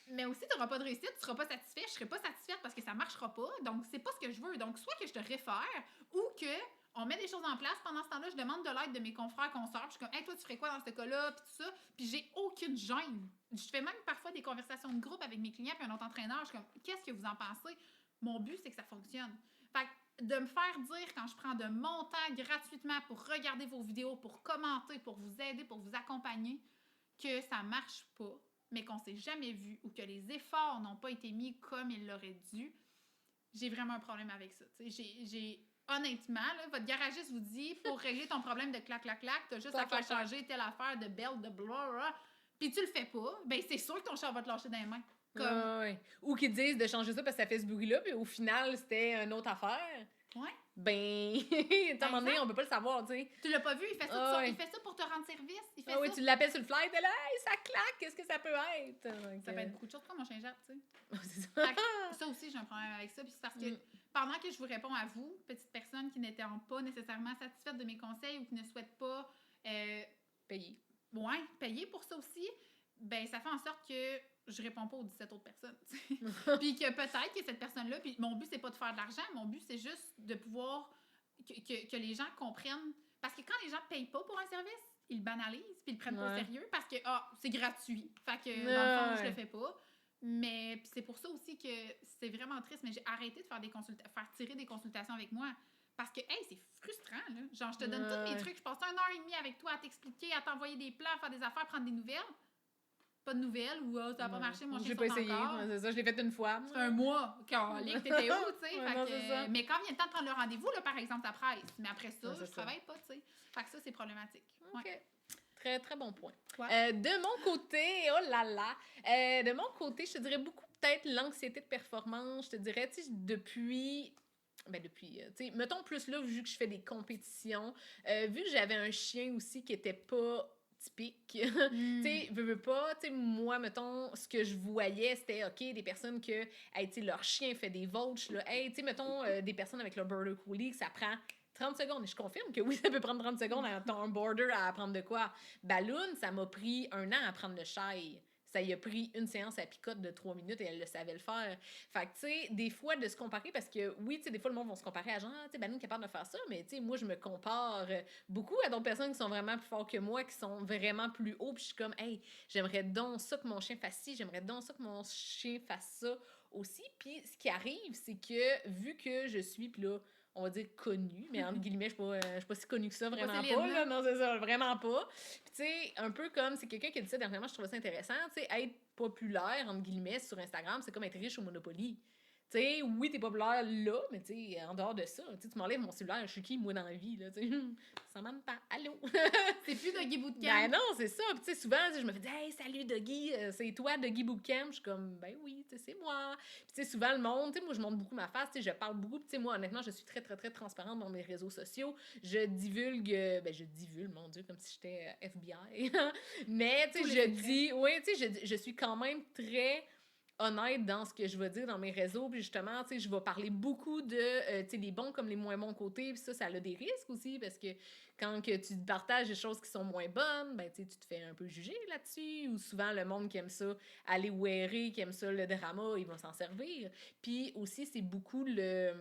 Mais aussi, tu n'auras pas de réussite, tu seras pas satisfait, je serai pas satisfaite parce que ça marchera pas. Donc, c'est pas ce que je veux. Donc, soit que je te réfère ou que on met des choses en place. Pendant ce temps-là, je demande de l'aide de mes confrères, consoeurs. Puis je suis comme, hey, toi, tu ferais quoi dans ce cas-là? Puis tout ça. Puis j'ai aucune gêne. Je fais même parfois des conversations de groupe avec mes clients puis un autre entraîneur. Je suis comme, qu'est-ce que vous en pensez? Mon but, c'est que ça fonctionne. Fait que de me faire dire quand je prends de mon temps gratuitement pour regarder vos vidéos, pour commenter, pour vous aider, pour vous accompagner, que ça marche pas, mais qu'on s'est jamais vu ou que les efforts n'ont pas été mis comme ils l'auraient dû, j'ai vraiment un problème avec ça. Honnêtement, là, votre garagiste vous dit, pour régler ton problème de clac-clac-clac, t'as juste à faire changer telle affaire de belle, de blah, puis tu le fais pas, ben c'est sûr que ton chat va te lâcher dans les mains. Comme... Ouais. Ou qu'ils disent de changer ça parce que ça fait ce bruit-là, puis au final, c'était une autre affaire. Ouais. Ben, à un moment donné, on peut pas le savoir, tu sais. Tu l'as pas vu, il fait ça, il fait ça pour te rendre service. Il fait ça. Oui, tu l'appelles sur le fly, t'es là, hey, ça claque, qu'est-ce que ça peut être? Ça peut être beaucoup de choses comme mon chien Jap, tu sais. C'est ça. Ça aussi, j'ai un problème avec ça, puis c'est parce que pendant que je vous réponds à vous, petite personne qui n'était pas nécessairement satisfaite de mes conseils ou qui ne souhaite pas payer. Ouais, payer pour ça aussi, ben ça fait en sorte que je réponds pas aux 17 autres personnes. Puis que peut-être que cette personne-là, puis mon but, c'est pas de faire de l'argent, mon but, c'est juste de pouvoir que les gens comprennent. Parce que quand les gens payent pas pour un service, ils le banalisent, puis ils le prennent pas au sérieux parce que, c'est gratuit. Fait que, dans le fond, je le fais pas. Mais c'est pour ça aussi que c'est vraiment triste, mais j'ai arrêté de faire faire tirer des consultations avec moi. Parce que, hey, c'est frustrant, là. Genre, je te donne tous mes trucs, je passe 1h30 avec toi à t'expliquer, à t'envoyer des plans, à faire des affaires, prendre des nouvelles. Pas de nouvelles ou ça n'a pas marché, mon chien j'ai pas saute essayé, encore. c'est ça, je l'ai fait une fois. Ça fait un mois quand t'étais où, tu sais. Ouais, mais quand vient le temps de prendre le rendez-vous, là, par exemple, ça presse. Mais après ça, je travaille pas, tu sais. Fait que ça, c'est problématique. OK. Ouais. Très, très bon point. Ouais. De mon côté, oh là là, de mon côté, je te dirais beaucoup peut-être l'anxiété de performance. Je te dirais, tu sais, depuis, tu sais, mettons plus là, vu que je fais des compétitions, vu que j'avais un chien aussi qui était pas, typique. Tu sais, veux pas, tu sais, moi, mettons, ce que je voyais, c'était, OK, des personnes que, hey, tu sais, leur chien fait des vultures, là. Hey, tu sais, mettons, des personnes avec leur border collie, que ça prend 30 secondes. Et je confirme que oui, ça peut prendre 30 secondes à ton border à apprendre de quoi. Balloon, ça m'a pris 1 an à apprendre le shy. Ça y a pris une séance à picote de 3 minutes et elle le savait le faire. Fait que, tu sais, des fois, de se comparer, parce que oui, tu sais, des fois, le monde va se comparer à genre, tu sais, Balloon est capable de faire ça, mais tu sais, moi, je me compare beaucoup à d'autres personnes qui sont vraiment plus forts que moi, qui sont vraiment plus hauts, puis je suis comme, hey, j'aimerais donc ça que mon chien fasse ci, j'aimerais donc ça que mon chien fasse ça aussi. Puis ce qui arrive, c'est que vu que je suis, puis là, on va dire connue, mais entre guillemets, je suis pas si connue que ça, vraiment pas, là. Non, c'est ça, vraiment pas. Puis tu sais, un peu comme, c'est quelqu'un qui a dit ça dernièrement, je trouvais ça intéressant, tu sais, être populaire, entre guillemets, sur Instagram, c'est comme être riche au Monopoly. Tu sais, oui, t'es populaire là, mais tu sais, en dehors de ça, tu m'enlèves mon cellulaire, je suis qui, moi, dans la vie, là, tu sais, ça m'aime pas, allô? C'est plus Doggy Bootcamp. Ben non, c'est ça, puis tu sais, souvent, je me fais dire, hey, salut Doggy, c'est toi, Doggy Bootcamp? Je suis comme, ben oui, tu sais, c'est moi. Puis tu sais, souvent, le monde, tu sais, moi, je montre beaucoup ma face, tu sais, je parle beaucoup, puis tu sais, moi, honnêtement, je suis très, très, très transparente dans mes réseaux sociaux. Je divulgue, mon Dieu, comme si j'étais FBI. Mais, tu sais, je dis, oui, tu sais, je suis quand même très honnête dans ce que je vais dire dans mes réseaux, puis justement, tu sais, je vais parler beaucoup de, tu sais, les bons comme les moins bons côtés, puis ça a des risques aussi, parce que quand que tu partages des choses qui sont moins bonnes, ben, tu sais, tu te fais un peu juger là-dessus, ou souvent, le monde qui aime ça, aller wearer, qui aime ça, le drama, ils vont s'en servir. Puis aussi, c'est beaucoup le...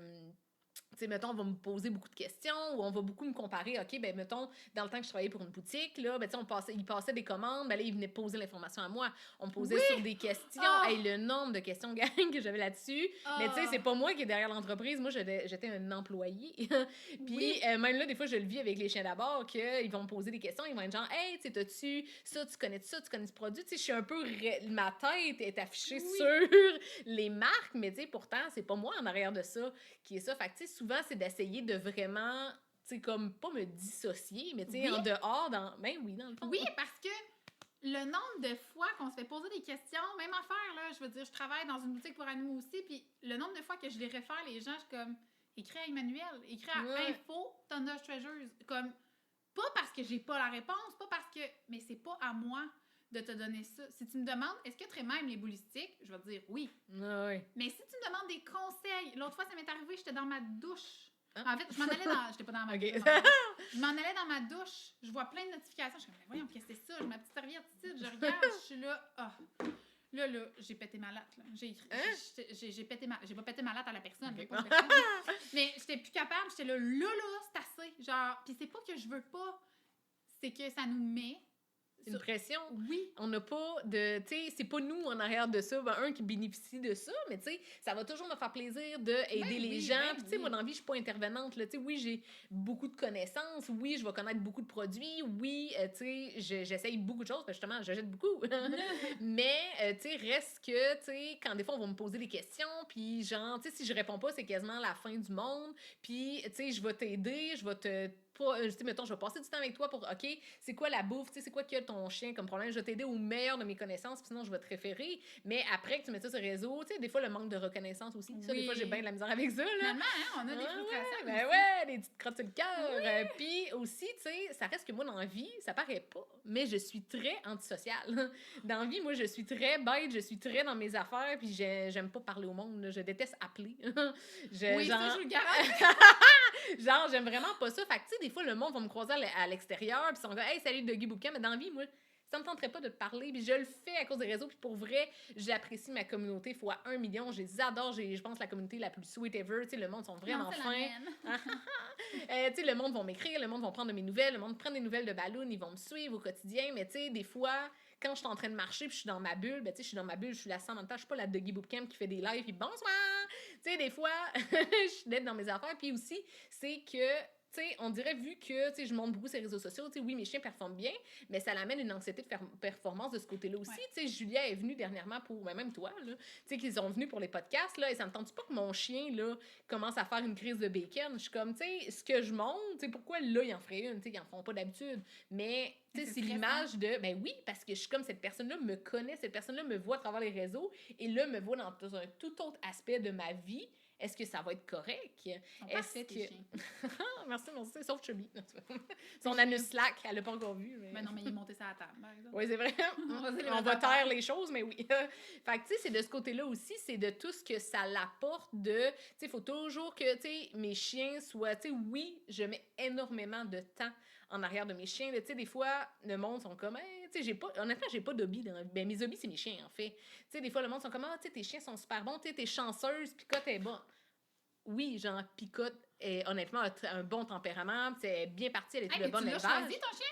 Tu sais, mettons, on va me poser beaucoup de questions ou on va beaucoup me comparer. OK, ben mettons, dans le temps que je travaillais pour une boutique, là, ben tu sais, ils passaient des commandes, ben là, ils venaient poser l'information à moi. On me posait sur des questions. Oh! Hey, le nombre de questions, gang, que j'avais là-dessus. Oh! Mais tu sais, c'est pas moi qui est derrière l'entreprise. Moi, j'étais un employé. Puis même là, des fois, je le vis avec les chiens d'abord, qu'ils vont me poser des questions. Ils vont être genre, hey, tu sais, t'as-tu ça, tu connais ça, tu connais ce produit. Tu sais, je suis un peu... Ma tête est affichée sur les marques, mais tu sais, pourtant, c'est pas moi en arrière de ça qui est ça. Fait que, tu sais, souvent, c'est d'essayer de vraiment, tu sais, comme, pas me dissocier, mais tu sais, en dehors, ben oui, dans le fond. Oui, parce que le nombre de fois qu'on se fait poser des questions, même affaire, là, je veux dire, je travaille dans une boutique pour animaux aussi, puis le nombre de fois que je les réfère, les gens, je suis comme, écris à Emmanuel, écris à info, Tonnage Treasures, comme, pas parce que j'ai pas la réponse, pas parce que, mais c'est pas à moi de te donner ça. Si tu me demandes, est-ce que tu même les boulistiques, je vais te dire oui. Mais si tu me demandes des conseils, l'autre fois, ça m'est arrivé, j'étais dans ma douche. En fait, je m'en allais dans... J'étais pas dans ma douche. Je m'en allais dans ma douche. Je vois plein de notifications. Je suis comme, mais voyons, qu'est-ce que c'est ça? J'ai ma petite serviette ici. Je regarde, je suis là. Ah. Là, j'ai pété ma latte. Là. J'ai pété ma... J'ai pas pété ma latte à la personne. Mais j'étais plus capable. J'étais là, c'est assez. Genre, puis c'est pas que je veux pas. C'est que ça nous met... Une pression. Oui. On n'a pas de... Tu sais, c'est pas nous en arrière de ça, ben, un qui bénéficie de ça, mais tu sais, ça va toujours me faire plaisir d'aider les gens. Puis tu sais, moi, dans la vie, je suis pas intervenante. Tu sais, oui, j'ai beaucoup de connaissances. Oui, je vais connaître beaucoup de produits. Oui, tu sais, j'essaye beaucoup de choses. Parce que justement, j'achète beaucoup. Mais, tu sais, reste que, tu sais, quand des fois, on va me poser des questions, puis genre, tu sais, si je réponds pas, c'est quasiment la fin du monde. Puis, tu sais, je vais t'aider, je vais te... Tu sais, mettons, je vais passer du temps avec toi pour, OK, c'est quoi la bouffe, tu sais, c'est quoi que ton chien comme problème, je vais t'aider au meilleur de mes connaissances, puis sinon, je vais te référer. Mais après que tu mets ça sur le réseau, tu sais, des fois, le manque de reconnaissance aussi, ça, des fois, j'ai bien de la misère avec ça, là. Finalement, hein, on a des frustrations. Ben ouais, des petites crottes sur le cœur. Puis aussi, tu sais, ça reste que moi, dans la vie, ça paraît pas, mais je suis très antisociale. Dans la vie, moi, je suis très bête, je suis très dans mes affaires, puis j'aime pas parler au monde, là. Je déteste appeler. Ça, je le garantis. Genre, j'aime vraiment pas ça. Fait que, tu sais, des fois, le monde va me croiser à l'extérieur, puis ils sont comme, hey, salut Doggy Bootcamp, mais dans la vie, moi, ça me tenterait pas de te parler, puis je le fais à cause des réseaux, puis pour vrai, j'apprécie ma communauté fois 1 million, je les adore, je pense la communauté la plus sweet ever, tu sais, le monde sont vraiment fins. Tu sais, le monde va m'écrire, le monde va prendre de mes nouvelles, le monde prend des nouvelles de Balloon, ils vont me suivre au quotidien, mais tu sais, des fois, quand je suis en train de marcher puis je suis dans ma bulle, ben tu sais, je suis dans ma bulle, je suis la seule en même temps, je suis pas la Doggy Bootcamp qui fait des lives puis bonsoir! Tu sais, des fois, je suis d'être dans mes affaires, puis aussi, c'est que tu sais, on dirait, vu que, tu sais, je monte beaucoup sur les réseaux sociaux, tu sais, oui, mes chiens performent bien, mais ça l'amène une anxiété de performance de ce côté-là aussi. Tu sais, Julia est venue dernièrement pour, même toi, là, tu sais, qu'ils sont venus pour les podcasts, là, et ça me tente pas que mon chien, là, commence à faire une crise de bacon. Je suis comme, tu sais, ce que je monte, tu sais, pourquoi là, ils en feraient une, tu sais, ils en font pas d'habitude, mais Tu sais, C'est c'est stressant. l'image de, ben oui, parce que je suis comme, cette personne-là me connaît, cette personne-là me voit à travers les réseaux, et là, me voit dans un tout autre aspect de ma vie. Est-ce que ça va être correct? Ils sont Est-ce parfaits, tes que... chiens. Merci, sauf Chubby. Son chiens. anus slack, elle l'a pas encore vu. Mais... Ben non, mais il est monté ça à la table, par exemple. Oui, c'est vrai. On va dire les On vraies va taire affaires. les choses, mais oui. Fait que, tu sais, c'est de ce côté-là aussi, c'est de tout ce que ça l'apporte de... Tu sais, il faut toujours que, tu sais, mes chiens soient... Tu sais, oui, je mets énormément de temps en arrière de mes chiens. Tu sais, des fois, le monde sont comme... Hey, tu sais, j'ai pas... Honnêtement, j'ai pas d'hobby. Ben, mes hobbies, c'est mes chiens, en fait. Tu sais, des fois, le monde sont comme... Ah, tu sais, tes chiens sont super bons. Tu sais, t'es chanceuse. Picotte est bon. Oui, genre, Picotte, honnêtement, a un bon tempérament. C'est bien parti, elle est Hey, le mais bon tu l'as élevage. choisi, ton chien?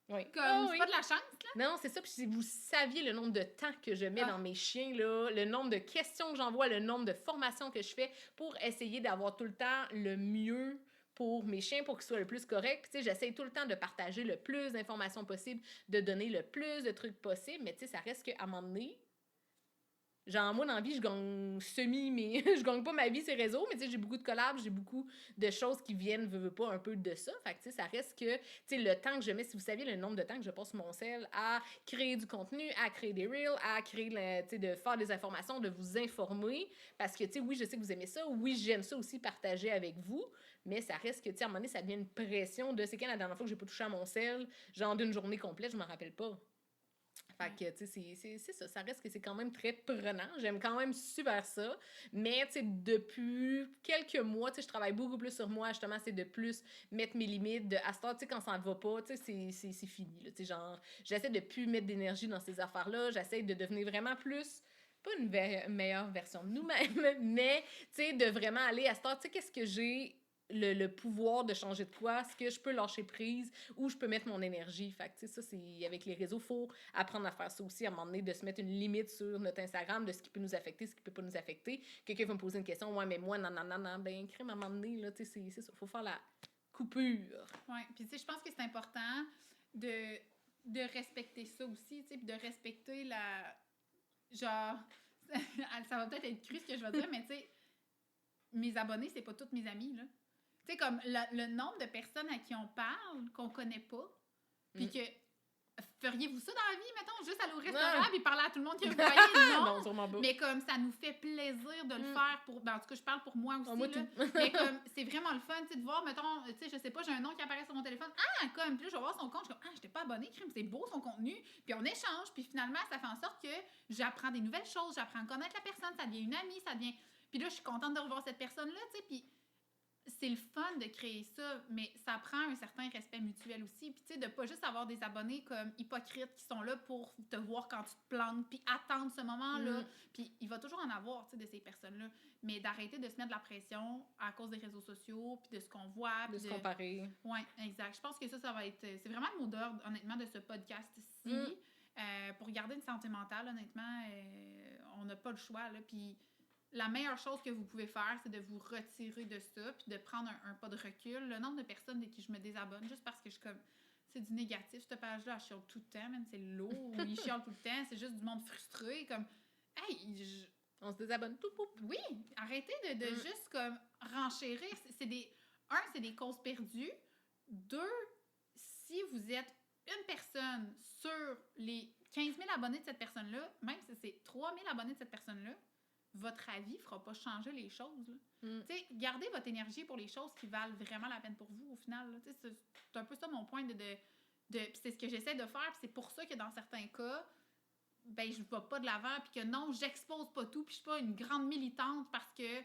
Oui. Comme, Ah, c'est oui. pas de la chance, là? Non, c'est ça. Puis si vous saviez le nombre de temps que je mets Ah. dans mes chiens, là, le nombre de questions que j'envoie, le nombre de formations que je fais pour essayer d'avoir tout le temps le mieux pour mes chiens, pour qu'ils soient le plus corrects. Puis, tu sais, j'essaie tout le temps de partager le plus d'informations possible, de donner le plus de trucs possible. Mais, tu sais, ça reste qu'à un moment donné, genre, moi, dans la vie, je gagne mais je gagne pas ma vie sur les réseaux, mais tu sais, j'ai beaucoup de collabs, j'ai beaucoup de choses qui viennent, veux pas, un peu de ça. Fait que, tu sais, ça reste que, tu sais, le temps que je mets, si vous saviez le nombre de temps que je passe sur mon sel à créer du contenu, à créer des reels, à créer, tu sais, de faire des informations, de vous informer, parce que, tu sais, oui, je sais que vous aimez ça, oui, j'aime ça aussi partager avec vous, mais ça reste que, tu sais, à un moment donné, ça devient une pression de, c'est quand la dernière fois que j'ai pas touché à mon sel, genre d'une journée complète, je m'en rappelle pas. Fait que, tu sais, c'est ça. Ça reste que c'est quand même très prenant. J'aime quand même super ça. Mais, tu sais, depuis quelques mois, tu sais, je travaille beaucoup plus sur moi. Justement, c'est de plus mettre mes limites. De, à ce temps, tu sais, quand ça ne va pas, tu sais, c'est fini. Tu sais, genre, j'essaie de plus mettre d'énergie dans ces affaires-là. J'essaie de devenir vraiment plus... Pas une meilleure version de nous-mêmes, mais, tu sais, de vraiment aller à ce temps, tu sais, qu'est-ce que j'ai... Le pouvoir de changer de quoi, est-ce que je peux lâcher prise ou je peux mettre mon énergie. Fait que, tu sais, ça, c'est avec les réseaux, faut apprendre à faire ça aussi, à un moment donné, de se mettre une limite sur notre Instagram de ce qui peut nous affecter, ce qui peut pas nous affecter. Quelqu'un va me poser une question, ouais, mais moi, non, ben, crème, à un moment donné, là, tu sais, c'est ça, faut faire la coupure. Ouais, puis tu sais, je pense que c'est important de respecter ça aussi, tu sais, puis de respecter la... Genre, ça va peut-être être cru ce que je vais dire, mais tu sais, mes abonnés, c'est pas tous mes amis, là. Tu sais, comme le nombre de personnes à qui on parle, qu'on connaît pas, puis que... Feriez-vous ça dans la vie, mettons, juste aller au restaurant et parler à tout le monde que vous voyez? Non, non, sûrement pas. Mais comme ça nous fait plaisir de le faire pour... Ben, en tout cas, je parle pour moi aussi, moi, là. Mais comme, c'est vraiment le fun, tu sais, de voir, mettons, tu sais, je sais pas, j'ai un nom qui apparaît sur mon téléphone. Ah, comme, puis là, je vais voir son compte, je suis comme, ah, j'étais pas abonnée, crime, c'est beau son contenu. Puis on échange, puis finalement, ça fait en sorte que j'apprends des nouvelles choses, j'apprends à connaître la personne, ça devient une amie, ça devient... Puis là, je suis contente de revoir cette personne-là, tu sais, puis... C'est le fun de créer ça, mais ça prend un certain respect mutuel aussi. Puis, tu sais, de pas juste avoir des abonnés comme hypocrites qui sont là pour te voir quand tu te plantes, puis attendre ce moment-là. Puis, il va toujours en avoir, tu sais, de ces personnes-là. Mais d'arrêter de se mettre de la pression à cause des réseaux sociaux, puis de ce qu'on voit. De se comparer. Oui, exact. Je pense que ça va être... C'est vraiment le mot d'ordre, honnêtement, de ce podcast-ci. Pour garder une santé mentale, honnêtement, on n'a pas le choix, là. Puis... La meilleure chose que vous pouvez faire, c'est de vous retirer de ça, puis de prendre un pas de recul. Le nombre de personnes de qui je me désabonne, juste parce que je suis comme, c'est du négatif, cette page-là, elle chiale tout le temps, même c'est lourd, ils chialent tout le temps, c'est juste du monde frustré, comme, hey, on se désabonne tout pour. Oui, arrêtez de juste comme renchérir. C'est des causes perdues. 2, si vous êtes une personne sur les 15 000 abonnés de cette personne-là, même si c'est 3 000 abonnés de cette personne-là, votre avis fera pas changer les choses. Tu sais, gardez votre énergie pour les choses qui valent vraiment la peine pour vous, au final. C'est un peu ça mon point c'est ce que j'essaie de faire, puis c'est pour ça que dans certains cas, ben je vais pas de l'avant, puis que non, j'expose pas tout, puis je suis pas une grande militante parce que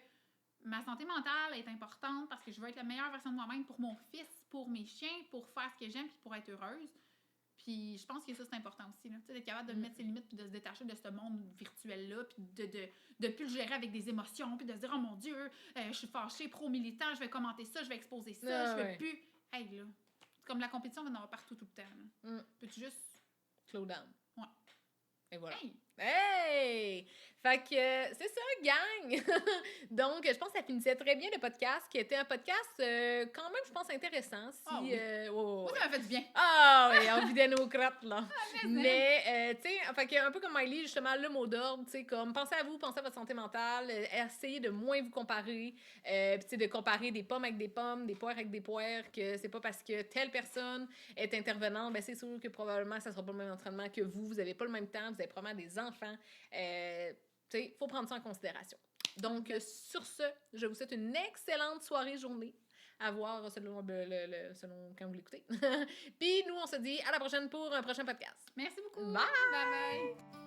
ma santé mentale est importante, parce que je veux être la meilleure version de moi-même pour mon fils, pour mes chiens, pour faire ce que j'aime, puis pour être heureuse. Puis je pense que ça, c'est important aussi, là. Tu sais, d'être capable de mettre ses limites, puis de se détacher de ce monde virtuel-là, puis de plus le gérer avec des émotions, puis de se dire, oh mon Dieu, je suis fâchée, pro-militant, je vais commenter ça, je vais exposer ça, je vais plus... Hey, là, c'est comme la compétition, on va en avoir partout tout le temps, là. Peux-tu juste... Slow down. Ouais. Et voilà. Hey, Hey! Fait que c'est ça, gang! Donc, je pense que ça finissait très bien le podcast, qui était un podcast quand même, je pense, intéressant. Si, Ah oui. ouais, ouais, Moi, ouais. ça m'a fait du bien. Ah oui, on vidait nos crottes, là. Mais, Mais, tu sais, fait que un peu comme Miley, justement, le mot d'ordre, tu sais, comme pensez à vous, pensez à votre santé mentale, essayez de moins vous comparer, puis tu sais, de comparer des pommes avec des pommes, des poires avec des poires, que c'est pas parce que telle personne est intervenante, ben c'est sûr que probablement ça sera pas le même entraînement que vous avez pas le même temps, vous avez probablement des enfants, tu sais, il faut prendre ça en considération. Donc, sur ce, je vous souhaite une excellente soirée, journée. À voir selon, selon quand vous l'écoutez. Puis nous, on se dit à la prochaine pour un prochain podcast. merci beaucoup. Bye! Bye bye.